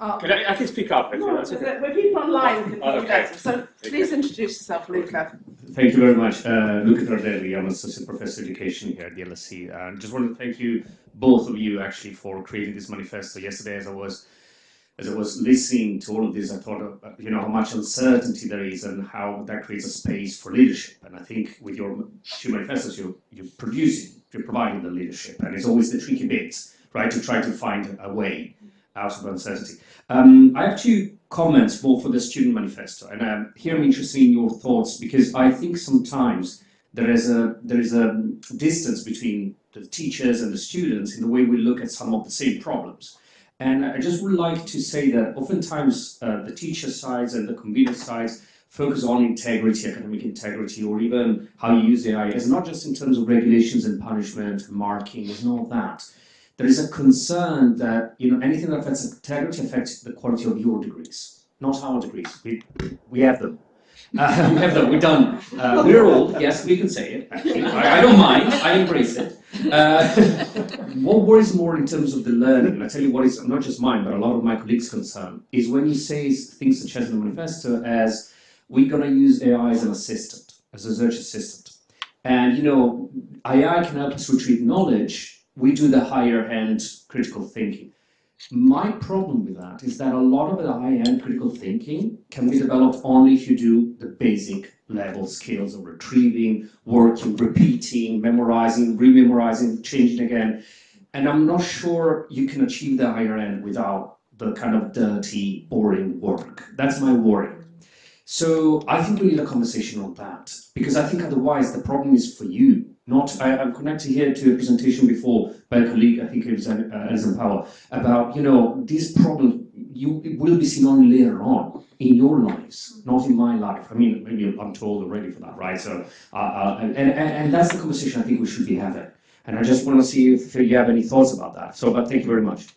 I can speak up. No, we're people online who can hear you better. So please introduce yourself, Luca. Thank you very much. Luca Tardelli, I'm an associate professor of education here at the LSE. Just want to thank you, both of you, actually, for creating this manifesto. Yesterday, as I was listening to all of this, I thought of, how much uncertainty there is and how that creates a space for leadership. And I think with your two manifestos, you're providing the leadership. And it's always the tricky bits, right, to try to find a way out of uncertainty. I have two comments more for the student manifesto, and here I'm interested in your thoughts, because I think sometimes there is a distance between the teachers and the students in the way we look at some of the same problems. And I just would like to say that oftentimes the teacher sides and the convener sides focus on integrity, academic integrity, or even how you use AI, as not just in terms of regulations and punishment, marking, it's not that. There is a concern that anything that affects integrity affects the quality of your degrees, not our degrees. We have them. We have them. We're done. We're old. Yes, we can say it. Actually, I don't mind. I embrace it. What worries more in terms of the learning, and I tell you what is not just mine, but a lot of my colleagues' concern, is when you say things such as in the manifesto as we're going to use AI as an assistant, as a research assistant, and AI can help us retrieve knowledge. We do the higher-end critical thinking. My problem with that is that a lot of the high-end critical thinking can be developed only if you do the basic level skills of retrieving, working, repeating, memorizing, rememorizing, changing again. And I'm not sure you can achieve the higher end without the kind of dirty, boring work. That's my worry. So I think we need a conversation on that, because I think otherwise the problem is for you. I'm connected here to a presentation before by a colleague, I think it was Alison Power, about, this problem it will be seen only later on in your lives, not in my life. I mean, maybe I'm too old already for that, right? So, and that's the conversation I think we should be having. And I just want to see if you have any thoughts about that. So, but thank you very much.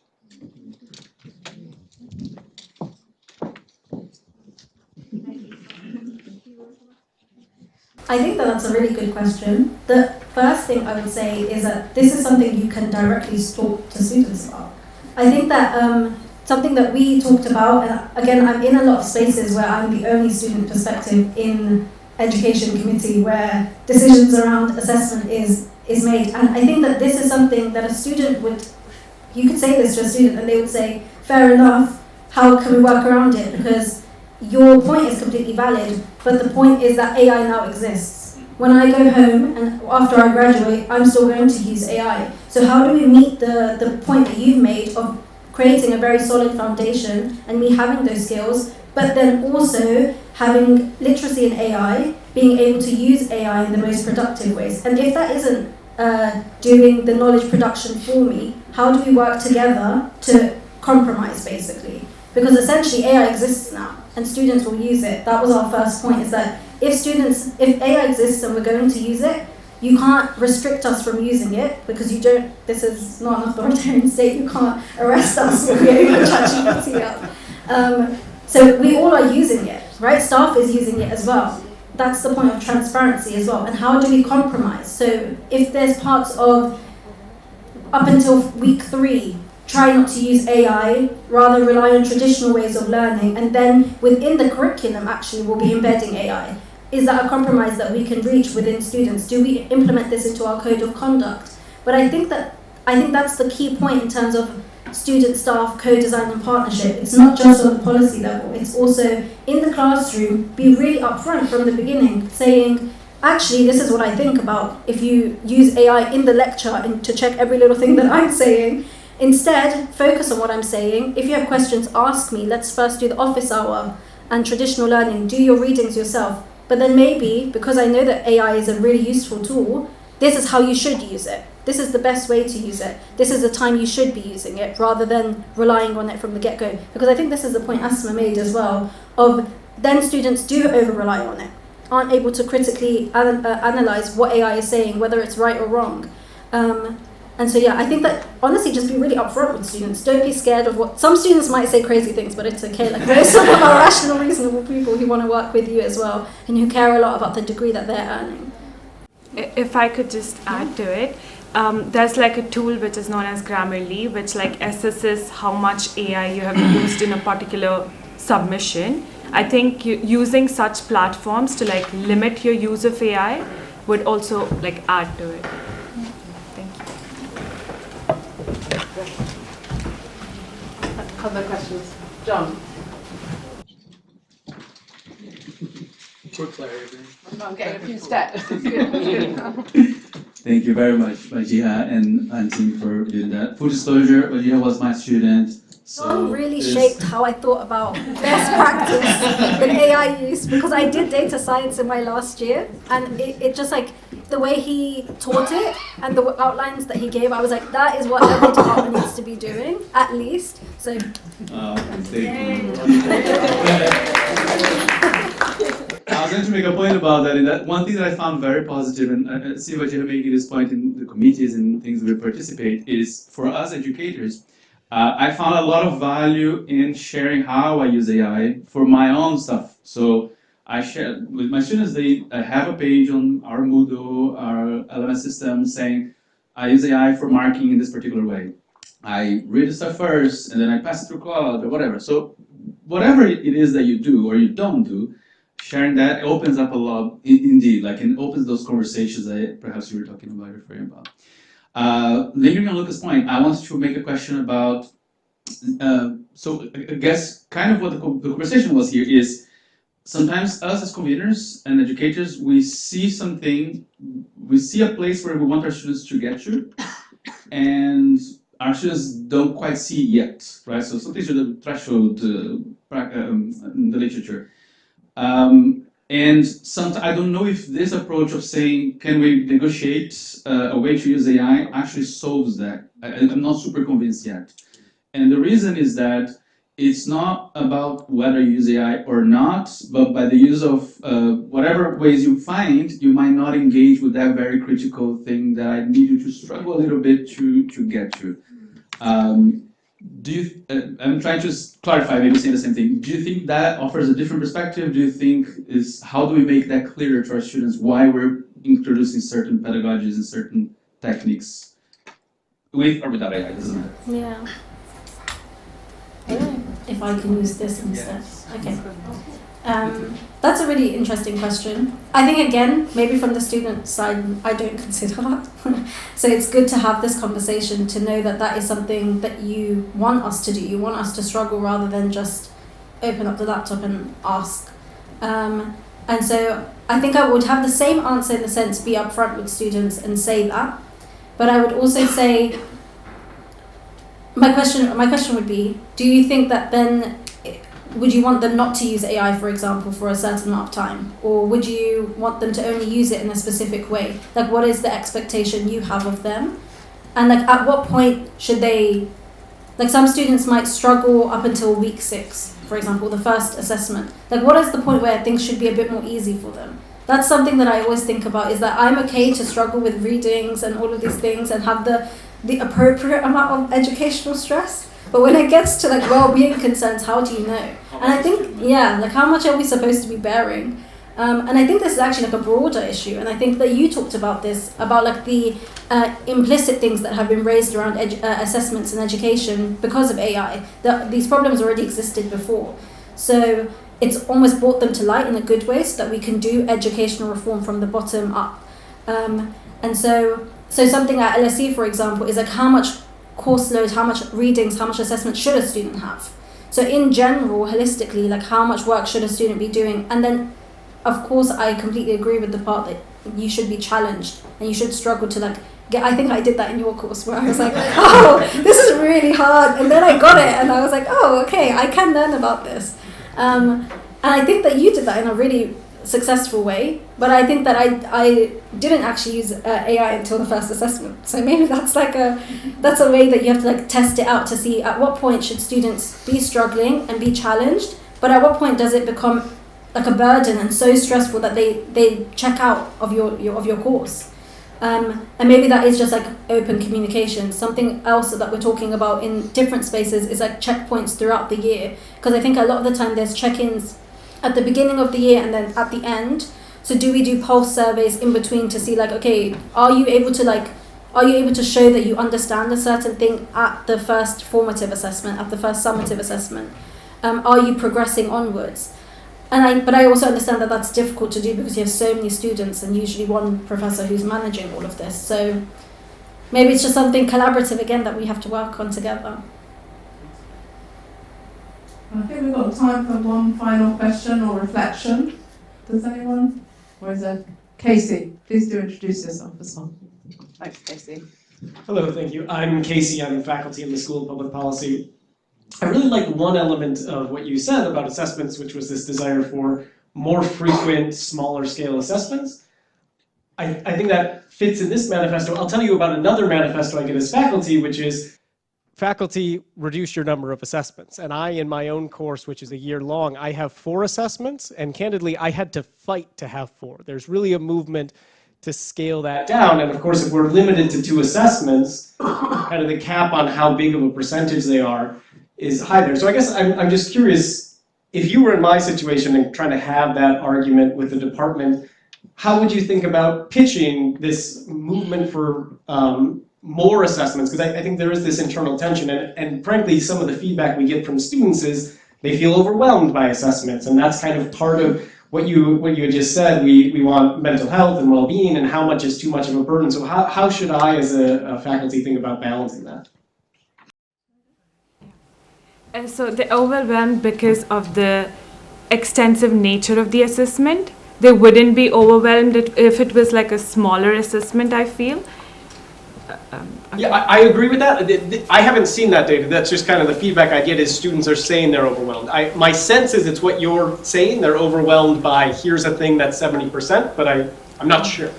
I think that's a really good question. The first thing I would say is that this is something you can directly talk to students about. I think that something that we talked about, and again, I'm in a lot of spaces where I'm the only student perspective in education committee where decisions around assessment is made. And I think that this is something that a student you could say this to a student and they would say, fair enough, how can we work around it? Because your point is completely valid, but the point is that AI now exists. When I go home and after I graduate, I'm still going to use AI. So how do we meet the point that you've made of creating a very solid foundation and me having those skills, but then also having literacy in AI, being able to use AI in the most productive ways. And if that isn't doing the knowledge production for me, how do we work together to compromise, basically? Because essentially AI exists now and students will use it. That was our first point, is that if AI exists and we're going to use it, you can't restrict us from using it because this is not an authoritarian state, you can't arrest us for getting a ChatGPT up. So we all are using it, right? Staff is using it as well. That's the point of transparency as well. And how do we compromise? So if there's parts of, up until week 3, try not to use AI, rather rely on traditional ways of learning, and then within the curriculum actually we'll be embedding AI. Is that a compromise that we can reach within students? Do we implement this into our code of conduct? But I think that's the key point in terms of student, staff, co-design and partnership. It's not just on the policy level, it's also in the classroom, be really upfront from the beginning, saying, actually, this is what I think about if you use AI in the lecture and to check every little thing that I'm saying. Instead, focus on what I'm saying. If you have questions, ask me. Let's first do the office hour and traditional learning. Do your readings yourself. But then maybe, because I know that AI is a really useful tool, this is how you should use it. This is the best way to use it. This is the time you should be using it, rather than relying on it from the get-go. Because I think this is the point Asma made as well, of then students do over-rely on it, aren't able to critically analyze what AI is saying, whether it's right or wrong. And so yeah, I think that honestly just be really upfront with students. Don't be scared of what, some students might say crazy things, but it's okay. Like most of them are rational, reasonable people who want to work with you as well, and who care a lot about the degree that they're earning. If I could just add to it, there's like a tool which is known as Grammarly, which like assesses how much AI you have used in a particular submission. I think using such platforms to like limit your use of AI would also like add to it. Other questions? John? For clarity. I'm getting a few steps. Thank you very much, Wajiha and team, for doing that. Full disclosure, Wajiha was my student. John really shaped how I thought about best practice in AI use, because I did data science in my last year, and it just like the way he taught it and the outlines that he gave, I was like, that is what every department needs to be doing, at least. So thank you. I was going to make a point about that, and that one thing that I found very positive, and I see what you're making this point in the committees and things we participate, is for us educators, I found a lot of value in sharing how I use AI for my own stuff. So I share with my students, I have a page on our Moodle, our LMS system saying, I use AI for marking in this particular way. I read the stuff first, and then I pass it through Cloud or whatever. So whatever it is that you do or you don't do, sharing that opens up a lot, indeed, like it opens those conversations that perhaps you were talking about, referring about. Lingering on Lucas' point, I wanted to make a question about, so I guess kind of what the conversation was here is, sometimes us as conveners and educators, we see something, we see a place where we want our students to get to, and our students don't quite see it yet, right? So something's the threshold in the literature. And sometimes I don't know if this approach of saying, can we negotiate a way to use AI actually solves that. I'm not super convinced yet. And the reason is that it's not about whether you use AI or not, but by the use of whatever ways you find, you might not engage with that very critical thing that I need you to struggle a little bit to get to. I'm trying to clarify, maybe saying the same thing. Do you think that offers a different perspective? Do you think how do we make that clearer to our students why we're introducing certain pedagogies and certain techniques with or without AI? Doesn't matter. Yeah. I don't know if I can use this instead. Okay. That's a really interesting question. I think, again, maybe from the student side, I don't consider that. So it's good to have this conversation, to know that that is something that you want us to do. You want us to struggle rather than just open up the laptop and ask. And so I think I would have the same answer in the sense, be upfront with students and say that. But I would also say, my question would be, do you think that then, would you want them not to use AI, for example, for a certain amount of time? Or would you want them to only use it in a specific way? Like, what is the expectation you have of them? And like, at what point should they, like some students might struggle up until week 6, for example, the first assessment. Like, what is the point where things should be a bit more easy for them? That's something that I always think about, is that I'm okay to struggle with readings and all of these things and have the appropriate amount of educational stress. But when it gets to like well-being concerns, how do you know? And I think, yeah, like how much are we supposed to be bearing? And I think this is actually like a broader issue. And I think that you talked about this, about like the implicit things that have been raised around assessments in education because of AI. These problems already existed before. So it's almost brought them to light in a good way so that we can do educational reform from the bottom up. And so something at LSE, for example, is like how much course load, how much readings, how much assessment should a student have? So in general, holistically, like how much work should a student be doing? And then, of course, I completely agree with the part that you should be challenged and you should struggle to like get. I think I did that in your course where I was like, oh, this is really hard. And then I got it and I was like, oh, okay, I can learn about this. And I think that you did that in a really successful way, but I think that I didn't actually use AI until the first assessment. So maybe that's a way that you have to like test it out to see at what point should students be struggling and be challenged, but at what point does it become like a burden and so stressful that they check out of your course. And maybe that is just like open communication. Something else that we're talking about in different spaces is like checkpoints throughout the year, because I think a lot of the time there's check-ins at the beginning of the year and then at the end. So do we do pulse surveys in between to see like, okay, are you able to show that you understand a certain thing at the first formative assessment, at the first summative assessment? Are you progressing onwards? But I also understand that that's difficult to do because you have so many students and usually one professor who's managing all of this. So maybe it's just something collaborative again that we have to work on together. I think we've got time for one final question or reflection. Does anyone? Or is it Casey? Please do introduce yourself as well. Thanks, Casey. Hello, thank you. I'm Casey. I'm faculty in the School of Public Policy. I really like one element of what you said about assessments, which was this desire for more frequent, smaller scale assessments. I think that fits in this manifesto. I'll tell you about another manifesto I get as faculty, which is faculty reduce your number of assessments. And in my own course, which is a year long, I have 4 assessments. And candidly, I had to fight to have 4. There's really a movement to scale that down. And of course, if we're limited to 2 assessments, kind of the cap on how big of a percentage they are is high there. So I guess I'm just curious, if you were in my situation and trying to have that argument with the department, how would you think about pitching this movement for more assessments? Because I think there is this internal tension, and frankly, some of the feedback we get from students is they feel overwhelmed by assessments, and that's kind of part of what you had just said. We want mental health and well-being, and how much is too much of a burden. So how should I, as a faculty, think about balancing that? So they're overwhelmed because of the extensive nature of the assessment. They wouldn't be overwhelmed if it was like a smaller assessment, I feel. Yeah, I agree with that. I haven't seen that data. That's just kind of the feedback I get is students are saying they're overwhelmed. My sense is it's what you're saying. They're overwhelmed by here's a thing that's 70%, but I'm not sure.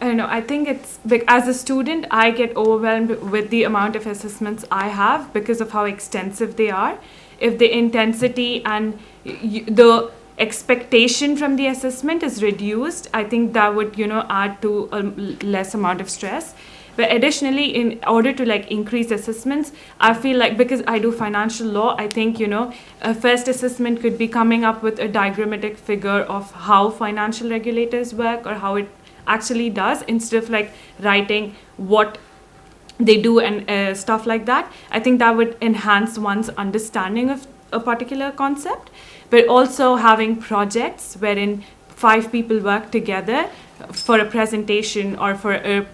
I don't know. I think it's, as a student, I get overwhelmed with the amount of assessments I have because of how extensive they are. If the intensity and the expectation from the assessment is reduced, I think that would, add to a less amount of stress. But additionally, in order to increase assessments, I feel like, because I do financial law, I think, a first assessment could be coming up with a diagrammatic figure of how financial regulators work or how it actually does, instead of writing what they do and stuff like that. I think that would enhance one's understanding of a particular concept. But also having projects wherein 5 people work together for a presentation or for a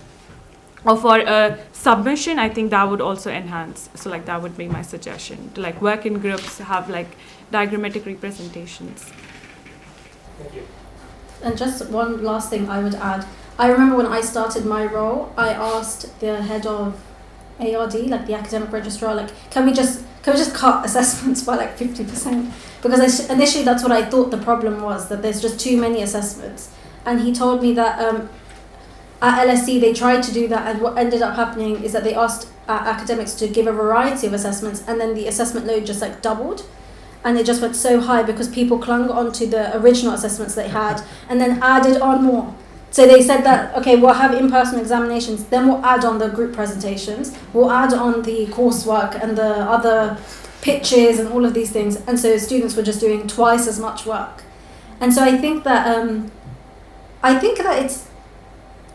submission, I think that would also enhance. So that would be my suggestion, to work in groups, have diagrammatic representations. Thank you. And just one last thing I would add. I remember when I started my role, I asked the head of ARD, like the academic registrar, like can we just cut assessments by like 50%? Because initially that's what I thought the problem was, that there's just too many assessments. And he told me that at LSE they tried to do that, and what ended up happening is that they asked academics to give a variety of assessments, and then the assessment load just like doubled. And it just went so high because people clung onto the original assessments they had and then added on more. So they said that, okay, we'll have in-person examinations, then we'll add on the group presentations, we'll add on the coursework and the other pitches and all of these things. And so students were just doing twice as much work. And so I think that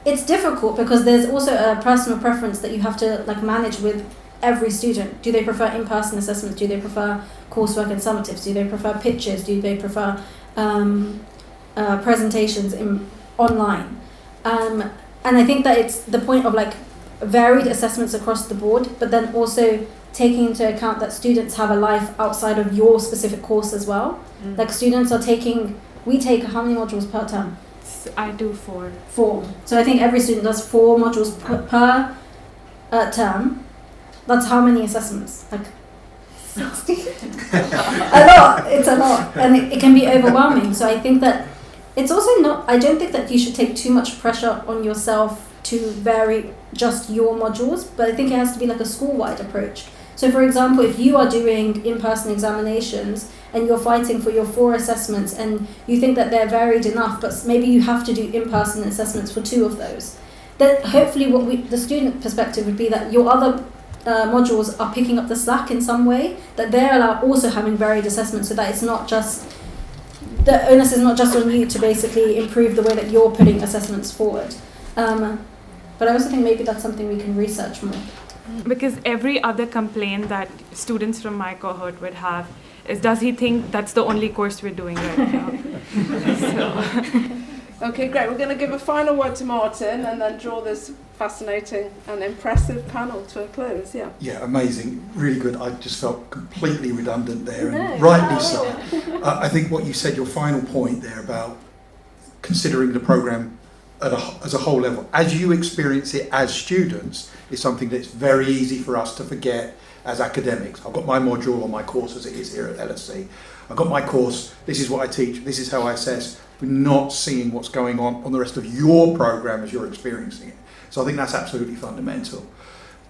it's difficult because there's also a personal preference that you have to like manage with every student. Do they prefer in-person assessments? Do they prefer coursework and summatives? Do they prefer pitches? Do they prefer presentations online? And I think that it's the point of like varied assessments across the board, but then also taking into account that students have a life outside of your specific course as well. Like students are we take how many modules per term? I do 4. 4. So I think every student does 4 modules per term. That's how many assessments? Like 60? A lot. It's a lot. And it can be overwhelming. So I think that it's also I don't think that you should take too much pressure on yourself to vary just your modules, but I think it has to be like a school-wide approach. So for example, if you are doing in-person examinations and you're fighting for your 4 assessments and you think that they're varied enough, but maybe you have to do in-person assessments for 2 of those, then hopefully the student perspective would be that your other modules are picking up the slack in some way, that they're also having varied assessments, so that it's not just, the onus is not just on you to basically improve the way that you're putting assessments forward. But I also think maybe that's something we can research more. Because every other complaint that students from my cohort would have is, does he think that's the only course we're doing right now? Okay, great. We're going to give a final word to Martin and then draw this fascinating and impressive panel to a close. Yeah. Yeah, amazing. Really good. I just felt completely redundant there, and rightly so. I think what you said, your final point there about considering the programme as a whole level, as you experience it as students, is something that's very easy for us to forget as academics. I've got my module on my course as it is here at LSE. I've got my course, this is what I teach, this is how I assess. We're not seeing what's going on the rest of your programme as you're experiencing it. So I think that's absolutely fundamental.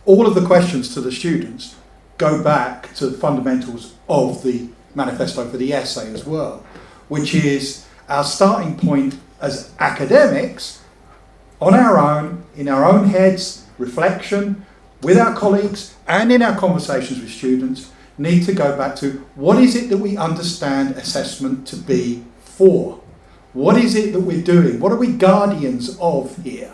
All of the questions to the students go back to the fundamentals of the manifesto for the essay as well, which is our starting point as academics, on our own, in our own heads, reflection, with our colleagues, and in our conversations with students, need to go back to what is it that we understand assessment to be for? What is it that we're doing? What are we guardians of here?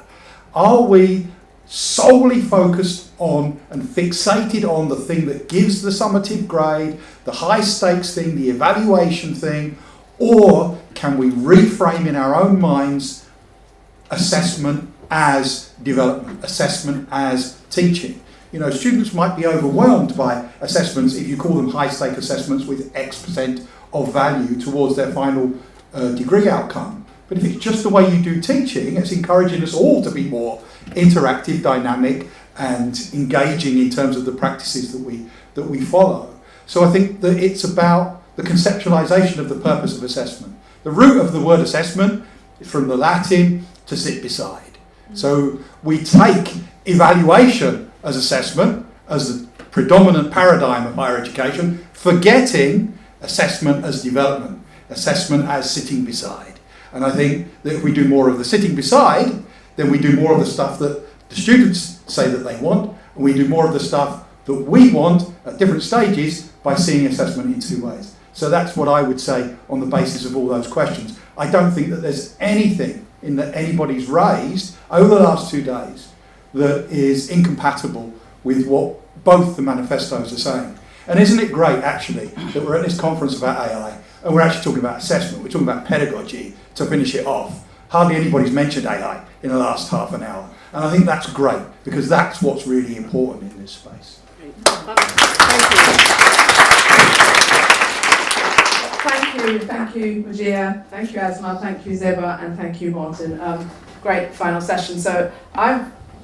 Are we solely focused on and fixated on the thing that gives the summative grade, the high stakes thing, the evaluation thing, or can we reframe in our own minds assessment as development, assessment as teaching? You know, students might be overwhelmed by assessments if you call them high stake assessments with X% of value towards their final degree outcome. But if it's just the way you do teaching, it's encouraging us all to be more interactive, dynamic, and engaging in terms of the practices that we follow. So I think that it's about the conceptualization of the purpose of assessment. The root of the word assessment is from the Latin to sit beside. So we take evaluation as assessment as the predominant paradigm of higher education, forgetting assessment as development, assessment as sitting beside. And I think that if we do more of the sitting beside, then we do more of the stuff that the students say that they want, and we do more of the stuff that we want at different stages by seeing assessment in 2 ways. So that's what I would say on the basis of all those questions. I don't think that there's anything in that anybody's raised over the last 2 days that is incompatible with what both the manifestos are saying. And isn't it great, actually, that we're at this conference about AI, and we're actually talking about assessment, we're talking about pedagogy to finish it off. Hardly anybody's mentioned AI in the last half an hour. And I think that's great, because that's what's really important in this space. Thank you, Wajiha. Thank you, Asma. Thank you, Zeba, and thank you, Martin. Great final session. So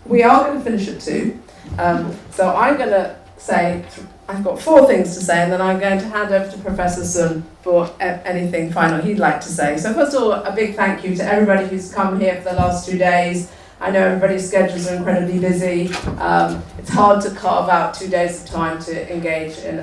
we are going to finish at 2. So I'm going to say, I've got 4 things to say, and then I'm going to hand over to Professor Sun for anything final he'd like to say. So first of all, a big thank you to everybody who's come here for the last 2 days. I know everybody's schedules are incredibly busy. It's hard to carve out 2 days of time to engage in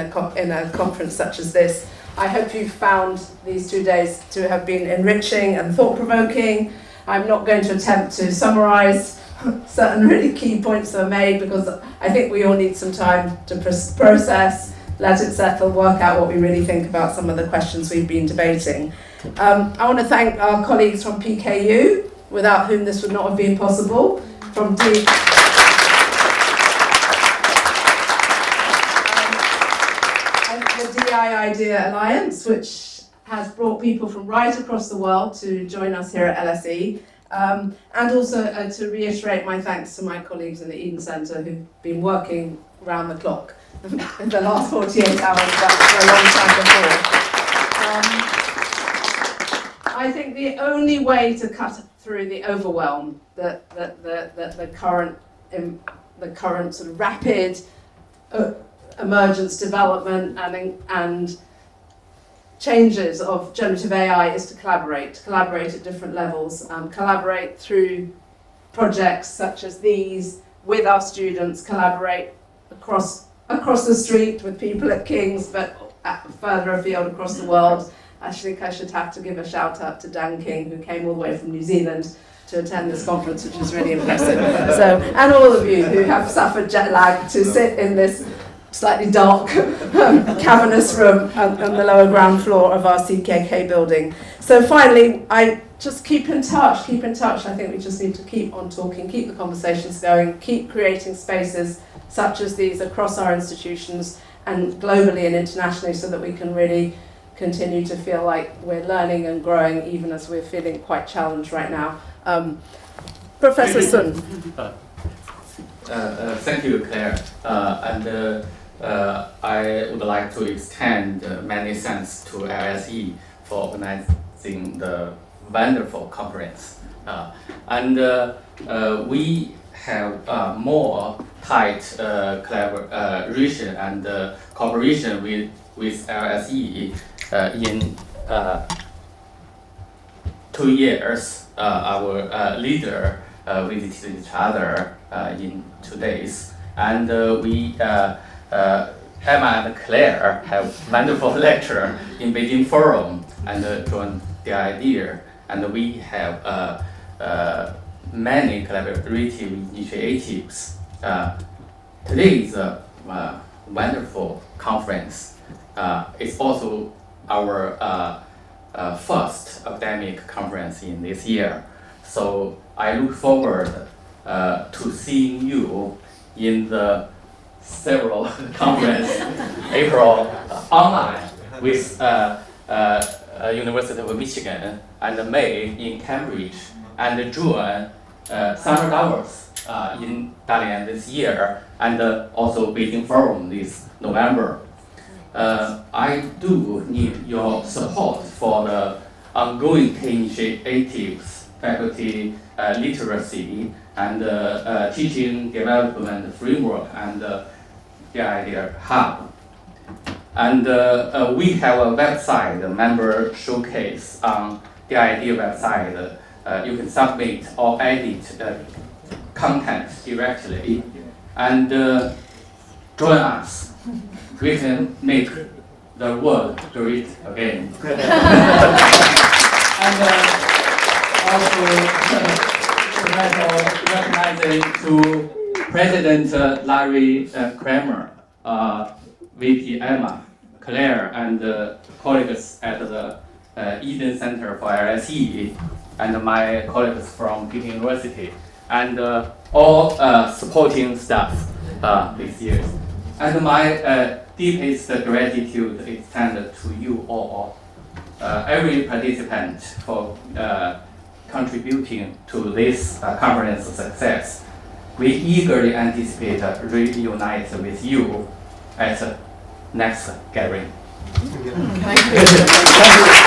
a conference such as this. I hope you've found these 2 days to have been enriching and thought-provoking. I'm not going to attempt to summarise certain really key points that are made, because I think we all need some time to process, let it settle, work out what we really think about some of the questions we've been debating. I want to thank our colleagues from PKU, without whom this would not have been possible, from the DI Idea Alliance, which has brought people from right across the world to join us here at LSE. And also to reiterate my thanks to my colleagues in the Eden Centre who've been working round the clock in the last 48 hours, but for a long time before. I think the only way to cut through the overwhelm that the current sort of rapid emergence, development and changes of generative AI is to collaborate at different levels, collaborate through projects such as these with our students, collaborate across the street with people at King's, but further afield across the world. I think I should have to give a shout out to Zhang King, who came all the way from New Zealand to attend this conference, which was really impressive. So, and all of you who have suffered jet lag to sit in this slightly dark, cavernous room on the lower ground floor of our CKK building. So finally, I just keep in touch. I think we just need to keep on talking, keep the conversations going, keep creating spaces such as these across our institutions and globally and internationally, so that we can really continue to feel like we're learning and growing, even as we're feeling quite challenged right now. Professor Sun. Thank you, Claire. I would like to extend many thanks to LSE for organizing the wonderful conference. We have more tight collaboration and cooperation with LSE in 2 years. Our leader visited each other in 2 days, and we Emma and Claire have wonderful lecture in Beijing Forum and joined the idea, and we have many collaborative initiatives. Today is a wonderful conference. It's also our first academic conference in this year. So I look forward to seeing you in the several conferences, April online with University of Michigan, and May in Cambridge, and June Summer Davos in Dalian this year, and also Beijing Forum this November. I do need your support for the ongoing initiatives, faculty literacy, and teaching development framework, and the Idea Hub. And we have a website, a member showcase on the Idea website. You can submit or edit content directly, and join us. We can make the world great again. And also recognizing to President Larry Kramer, VP Emma, Claire, and colleagues at the Eden Center for LSE, and my colleagues from Peking University, and all supporting staff this year. And my deepest gratitude extended to you all, every participant, for contributing to this conference success. We eagerly anticipate reunite with you at next gathering. Thank you.